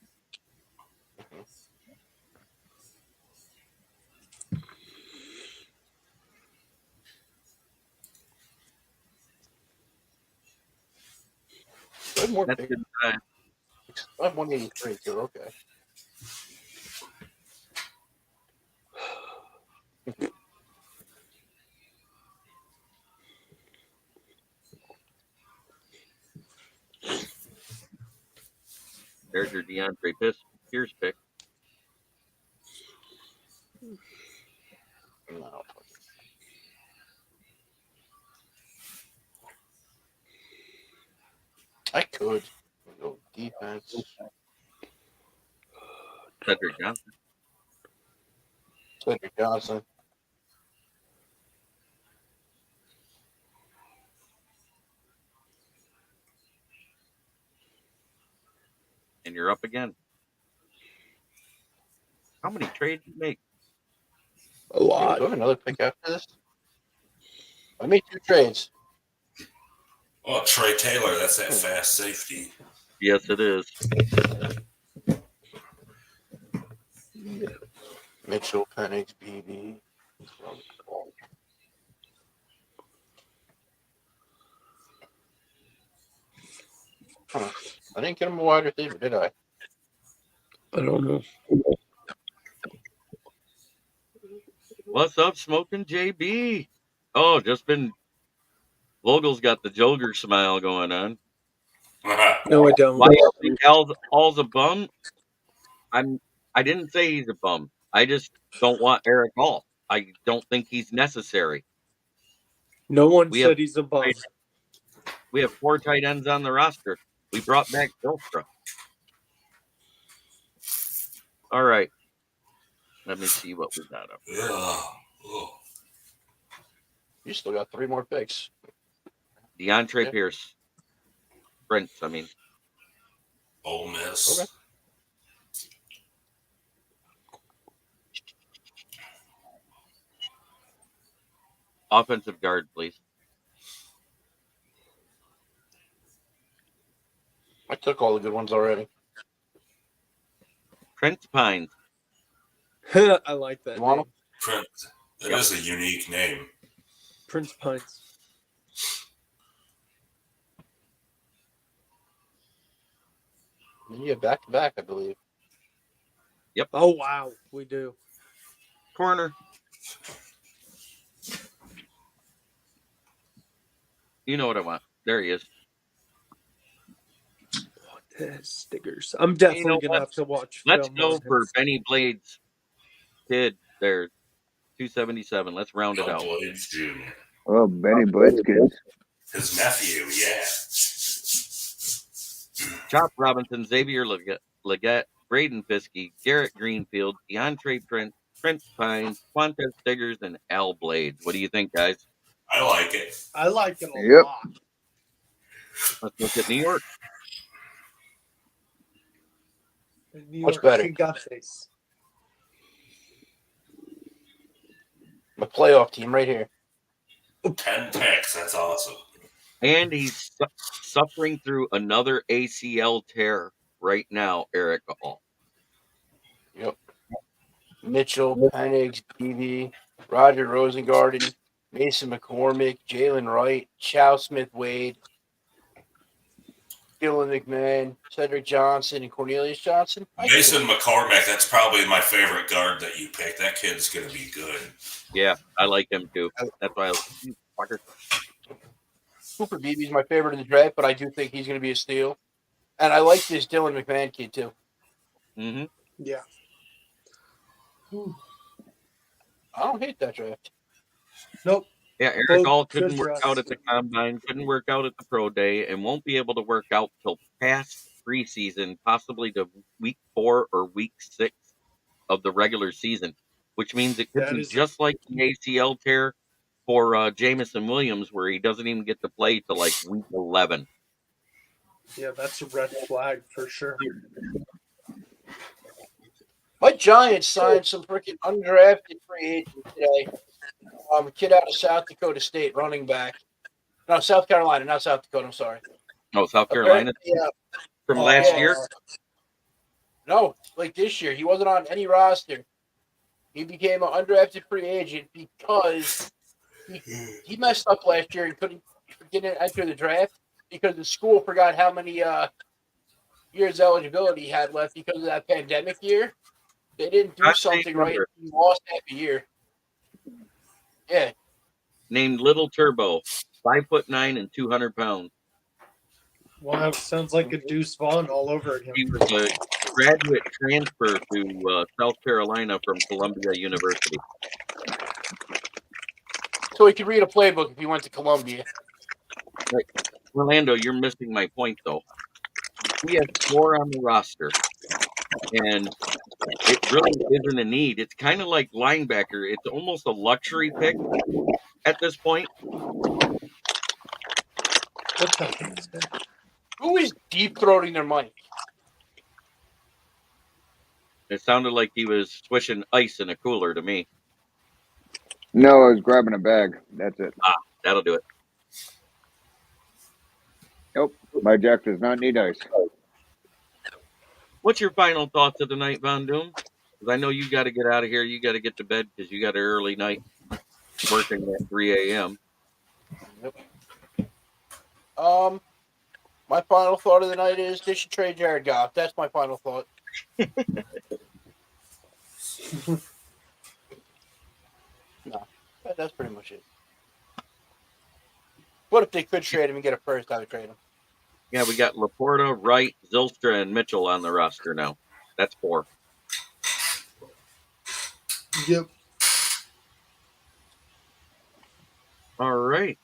[SPEAKER 2] I have more
[SPEAKER 1] That's
[SPEAKER 2] picks.
[SPEAKER 1] good time.
[SPEAKER 2] I have 183 too. Okay.
[SPEAKER 1] There's your DeAndre Pierce pick.
[SPEAKER 2] No. I could go defense.
[SPEAKER 1] Cedric Johnson.
[SPEAKER 2] Cedric Johnson.
[SPEAKER 1] And you're up again. How many trades you make?
[SPEAKER 2] A lot. Do I have another pick after this? I made 2 trades.
[SPEAKER 3] Oh, Trey Taylor, that's that fast safety.
[SPEAKER 1] Yes, it is.
[SPEAKER 2] Mitchell, Penix, BB. Huh. I didn't get him a wide receiver, did I?
[SPEAKER 6] I don't know.
[SPEAKER 1] What's up, Smoking JB? Oh, just been. Vogel's got the Joker smile going on.
[SPEAKER 6] No, I don't.
[SPEAKER 1] Why do you think Hall's a bum? I didn't say he's a bum. I just don't want Eric Hall. I don't think he's necessary.
[SPEAKER 6] No one
[SPEAKER 1] We
[SPEAKER 6] said
[SPEAKER 1] have-
[SPEAKER 6] he's a bum.
[SPEAKER 1] We have 4 tight ends on the roster. We brought back Zylstra. All right. Let me see what we got up.
[SPEAKER 3] Ugh.
[SPEAKER 2] You still got 3 more picks.
[SPEAKER 1] DeAndre
[SPEAKER 2] Yeah.
[SPEAKER 1] Pierce. Prince, I mean.
[SPEAKER 3] Ole Miss.
[SPEAKER 2] Okay.
[SPEAKER 1] Offensive guard, please.
[SPEAKER 2] I took all the good ones already.
[SPEAKER 1] Prince Pines.
[SPEAKER 6] I like that.
[SPEAKER 2] You want
[SPEAKER 6] name.
[SPEAKER 2] him?
[SPEAKER 3] Prince. That
[SPEAKER 1] Yep.
[SPEAKER 3] is a unique name.
[SPEAKER 6] Prince Pines.
[SPEAKER 2] You have back-to-back, I believe.
[SPEAKER 6] Oh wow, we do.
[SPEAKER 1] Corner. You know what I want. There he is.
[SPEAKER 6] Stickers. I'm definitely
[SPEAKER 1] know
[SPEAKER 6] gonna
[SPEAKER 1] what?
[SPEAKER 6] have to watch.
[SPEAKER 1] Let's
[SPEAKER 6] film
[SPEAKER 1] go
[SPEAKER 6] on
[SPEAKER 1] for
[SPEAKER 6] his-
[SPEAKER 1] Benny Blades. Kid there. 277. Let's round it
[SPEAKER 3] Bill
[SPEAKER 1] out.
[SPEAKER 3] Blades Jr.
[SPEAKER 4] Oh, Benny Blitzkins.
[SPEAKER 3] His nephew, yeah.
[SPEAKER 1] Chop Robinson, Xavier Leggett, Braden Fiskey, Garrett Greenfield, DeAndre Prince Pines, Quantez Stiggers, and Al Blades. What do you think, guys?
[SPEAKER 3] I like it.
[SPEAKER 6] I like it a
[SPEAKER 4] Yep.
[SPEAKER 6] lot.
[SPEAKER 1] Let's look at New York.
[SPEAKER 6] New
[SPEAKER 2] What's
[SPEAKER 6] York
[SPEAKER 2] better?
[SPEAKER 6] Gigantes.
[SPEAKER 2] My playoff team right here.
[SPEAKER 3] 10 picks. That's awesome.
[SPEAKER 1] And he's suffering through another ACL tear right now, Eric Hall.
[SPEAKER 2] Yep. Mitchell, Penix, BB, Roger Rosengarten, Mason McCormick, Jalen Wright, Chow Smith Wade, Dylan McMahon, Cedric Johnson, and Cornelius Johnson.
[SPEAKER 3] Mason McCormick, that's probably my favorite guard that you picked. That kid's going to be good.
[SPEAKER 1] Yeah, I like him too. That's why fucker.
[SPEAKER 2] Cooper Beebe's my favorite in the draft, but I do think he's going to be a steal. And I like this Dylan McMahon kid too.
[SPEAKER 1] Mm-hmm.
[SPEAKER 6] Yeah.
[SPEAKER 2] I don't hate that draft.
[SPEAKER 6] Nope.
[SPEAKER 1] Yeah, Eric
[SPEAKER 6] Both
[SPEAKER 1] All
[SPEAKER 6] good
[SPEAKER 1] couldn't work out
[SPEAKER 6] drafts.
[SPEAKER 1] at the combine, couldn't work out at the pro day, and won't be able to work out till past preseason, possibly to week 4 or week 6 of the regular season, which means it could
[SPEAKER 6] That
[SPEAKER 1] be
[SPEAKER 6] is
[SPEAKER 1] just like the ACL tear for Jamison Williams, where he doesn't even get to play till like week 11.
[SPEAKER 6] yeah, that's a red flag for sure.
[SPEAKER 2] My Giants signed some freaking undrafted free agent today. A kid out of South Dakota State, running back. No, South Carolina, not South Dakota. I'm sorry.
[SPEAKER 1] Oh, South Carolina
[SPEAKER 2] Yeah.
[SPEAKER 1] from last
[SPEAKER 2] yeah.
[SPEAKER 1] year?
[SPEAKER 2] No, like this year, he wasn't on any roster. He became an undrafted free agent because he messed up last year and didn't enter the draft because the school forgot how many years eligibility he had left because of that pandemic year. They didn't do something right. He lost half a year. Yeah.
[SPEAKER 1] Named Little Turbo, 5'9" and 200 pounds.
[SPEAKER 6] Wow, sounds like a Deuce Vaughn all over again.
[SPEAKER 1] He was a graduate transfer to South Carolina from Columbia University.
[SPEAKER 2] So he could read a playbook if he went to Columbia.
[SPEAKER 1] Right. Orlando, you're missing my point, though. He has 4 on the roster, and it really isn't a need. It's kind of like linebacker. It's almost a luxury pick at this point.
[SPEAKER 6] What the heck is that?
[SPEAKER 2] Who is deep throating their mic?
[SPEAKER 1] It sounded like he was swishing ice in a cooler to me.
[SPEAKER 4] No, I was grabbing a bag. That's it.
[SPEAKER 1] That'll do it.
[SPEAKER 4] Nope. My Jack does not need ice.
[SPEAKER 1] What's your final thoughts of the night, Von Doom? Because I know you got to get out of here. You got to get to bed because you got an early night working at 3 a.m.
[SPEAKER 2] My final thought of the night is they should trade Jared Goff. That's my final thought. No, that's pretty much it. What if they could trade him and get a first? I would trade him.
[SPEAKER 1] Yeah, we got Laporta, Wright, Zylstra, and Mitchell on the roster now. That's 4.
[SPEAKER 6] Yep.
[SPEAKER 1] All right.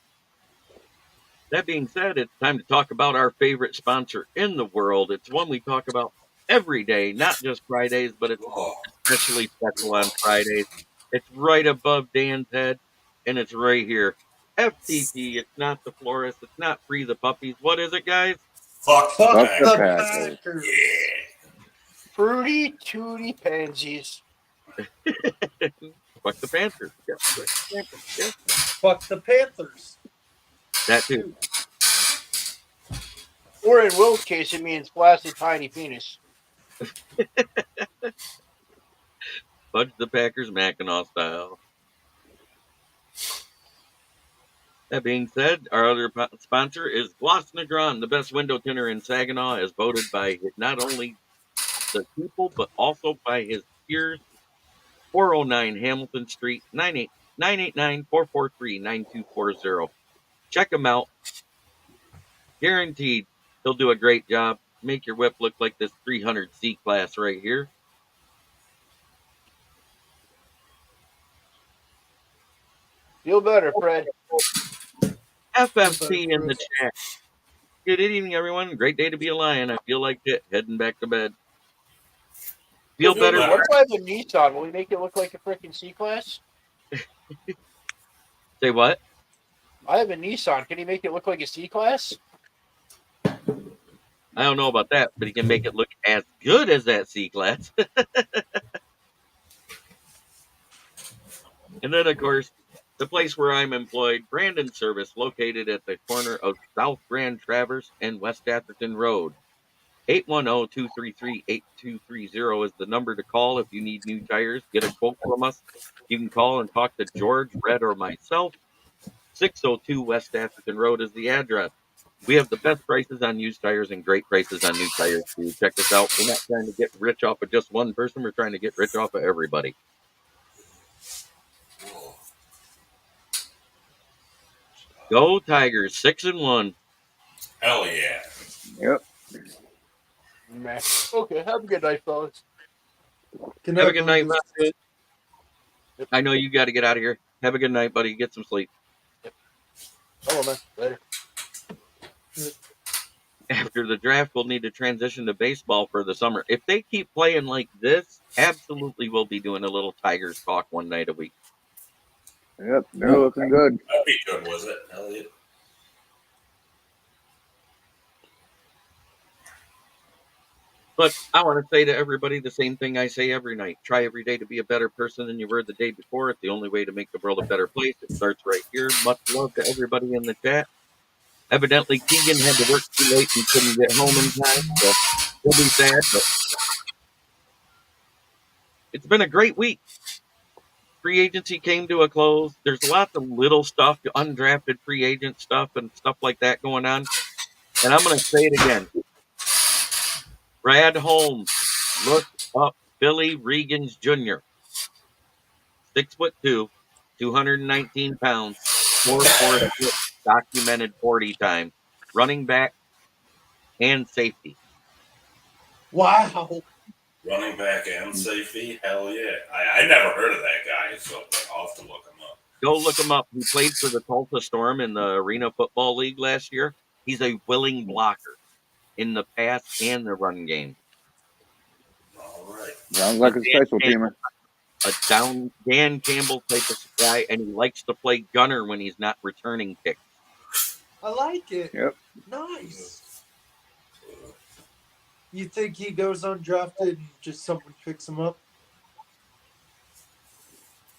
[SPEAKER 1] That being said, it's time to talk about our favorite sponsor in the world. It's one we talk about every day, not just Fridays, but it's especially special on Fridays. It's right above Dan's head, and it's right here. FTP, it's not the florist, it's not Free the Puppies. What is it, guys?
[SPEAKER 3] Fuck
[SPEAKER 6] Fuck
[SPEAKER 3] the
[SPEAKER 6] the
[SPEAKER 3] Packers.
[SPEAKER 6] Packers.
[SPEAKER 3] Yeah.
[SPEAKER 2] Fruity Tooty Pansies.
[SPEAKER 1] Fuck the Panthers. Yeah, fuck the Panthers. Yeah.
[SPEAKER 6] Fuck the Panthers.
[SPEAKER 1] That too.
[SPEAKER 2] Or in Will's case, it means flaccid tiny penis.
[SPEAKER 1] Fudge the Packers Mackinac style. That being said, our other sponsor is Gloss Negron, the best window tinner in Saginaw, as voted by not only the people, but also by his peers. 409 Hamilton Street, 989-443-9240. Check him out. Guaranteed he'll do a great job. Make your whip look like this 300 C-Class right here.
[SPEAKER 2] Feel better, Fred.
[SPEAKER 1] FFC in the chat. Good evening, everyone. Great day to be a Lion. I feel like it. Heading back to bed. Feel better.
[SPEAKER 2] What if I have a Nissan? Will we make it look like a freaking C-Class?
[SPEAKER 1] Say what?
[SPEAKER 2] I have a Nissan. Can he make it look like a C-Class?
[SPEAKER 1] I don't know about that, but he can make it look as good as that C-Class. And then, of course, the place where I'm employed, Brandon Service, located at the corner of South Grand Traverse and West Atherton Road. 810-233-8230 is the number to call if you need new tires. Get a quote from us. You can call and talk to George, Red, or myself. 602 West Atherton Road is the address. We have the best prices on used tires and great prices on new tires too. Check this out. We're not trying to get rich off of just one person. We're trying to get rich off of everybody. Go Tigers, 6-1.
[SPEAKER 3] Hell yeah.
[SPEAKER 4] Yep.
[SPEAKER 2] Man. Okay, have a good night, fellas.
[SPEAKER 6] Good
[SPEAKER 1] Have a
[SPEAKER 6] night,
[SPEAKER 1] good night,
[SPEAKER 6] Moses.
[SPEAKER 1] man. I know you got to get out of here. Have a good night, buddy. Get some sleep.
[SPEAKER 2] Hello, man. Later.
[SPEAKER 1] After the draft, we'll need to transition to baseball for the summer. If they keep playing like this, absolutely we'll be doing a little Tigers talk one night a week.
[SPEAKER 4] Yep, they're looking good.
[SPEAKER 3] I'd be good with it, Elliot.
[SPEAKER 1] But I want to say to everybody the same thing I say every night. Try every day to be a better person than you were the day before. It's the only way to make the world a better place. It starts right here. Much love to everybody in the chat. Evidently, Keegan had to work too late and couldn't get home in time, so he'll be sad. But it's been a great week. Free agency came to a close. There's lots of little stuff, undrafted free agent stuff and stuff like that going on. And I'm going to say it again. Brad Holmes, look up Billy Regans Jr. 6'2", 219 pounds, 4'4", documented 40 times, running back and safety.
[SPEAKER 6] Wow.
[SPEAKER 3] Running back and safety? Hell yeah. I never heard of that guy, so I'll have to look him up.
[SPEAKER 1] Go look him up. He played for the Tulsa Storm in the Arena Football League last year. He's a willing blocker in the pass and the run game.
[SPEAKER 3] All right.
[SPEAKER 4] Sounds like a special teamer.
[SPEAKER 1] A down Dan Campbell type of guy, and he likes to play gunner when he's not returning kicks.
[SPEAKER 6] I like it.
[SPEAKER 4] Yep.
[SPEAKER 6] Nice. You think he goes undrafted and just someone picks him up?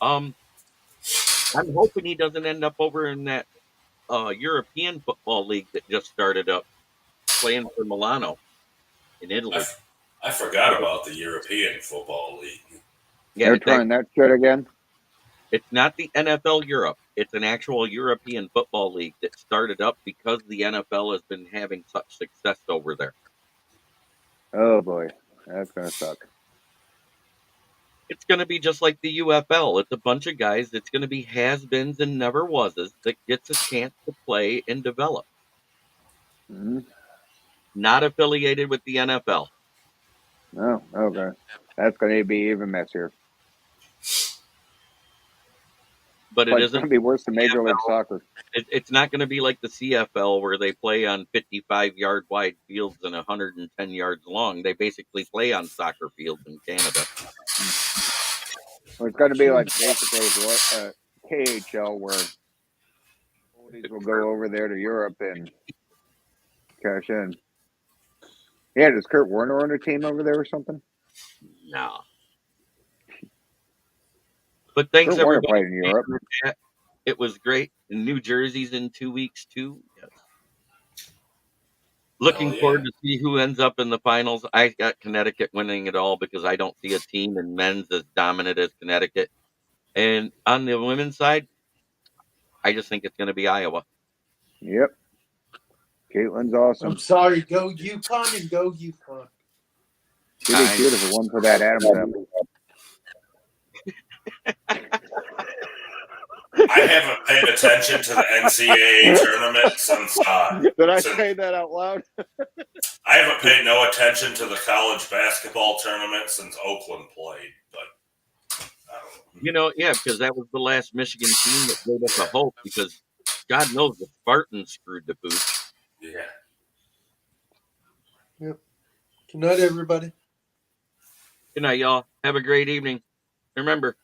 [SPEAKER 1] I'm hoping he doesn't end up over in that European football league that just started up, playing for Milano in Italy.
[SPEAKER 3] I forgot about the European Football League.
[SPEAKER 1] Yeah,
[SPEAKER 4] They're trying that shit again.
[SPEAKER 1] it's not the NFL Europe. It's an actual European football league that started up because the NFL has been having such success over there.
[SPEAKER 4] Oh boy, that's gonna suck.
[SPEAKER 1] It's going to be just like the UFL. It's a bunch of guys that's going to be has-beens and never-wases that gets a chance to play and develop.
[SPEAKER 4] Mm-hmm.
[SPEAKER 1] Not affiliated with the NFL.
[SPEAKER 4] Oh, okay. That's gonna be even messier.
[SPEAKER 1] But it
[SPEAKER 4] It's
[SPEAKER 1] isn't.
[SPEAKER 4] gonna be worse than Major League Soccer.
[SPEAKER 1] It's not going to be like the CFL where they play on 55-yard wide fields and 110 yards long. They basically play on soccer fields in Canada.
[SPEAKER 4] Well, it's gonna be like basically KHL where oldies will go over there to Europe and cash in. Yeah, does Kurt Warner on a team over there or something?
[SPEAKER 1] No. But thanks,
[SPEAKER 4] Kurt Warner
[SPEAKER 1] everybody.
[SPEAKER 4] played in Europe.
[SPEAKER 1] It was great. And New Jersey's in 2 weeks, too. Yes. Looking forward to see who ends up in the finals. I got Connecticut winning it all because I don't see a team in men's as dominant as Connecticut. And on the women's side, I just think it's going to be Iowa.
[SPEAKER 4] Yep. Caitlin's awesome.
[SPEAKER 6] I'm sorry. Go UConn and go UConn.
[SPEAKER 4] She did beautiful one for that Adams apple.
[SPEAKER 3] I haven't paid attention to the NCAA tournament since.
[SPEAKER 4] Did I say that out loud?
[SPEAKER 3] I haven't paid no attention to the college basketball tournament since Oakland played, but I don't know.
[SPEAKER 1] Yeah, because that was the last Michigan team that gave us a hope because God knows the Spartans screwed the pooch.
[SPEAKER 3] Yeah.
[SPEAKER 6] Yep. Good night, everybody.
[SPEAKER 1] Good night, y'all. Have a great evening. Remember,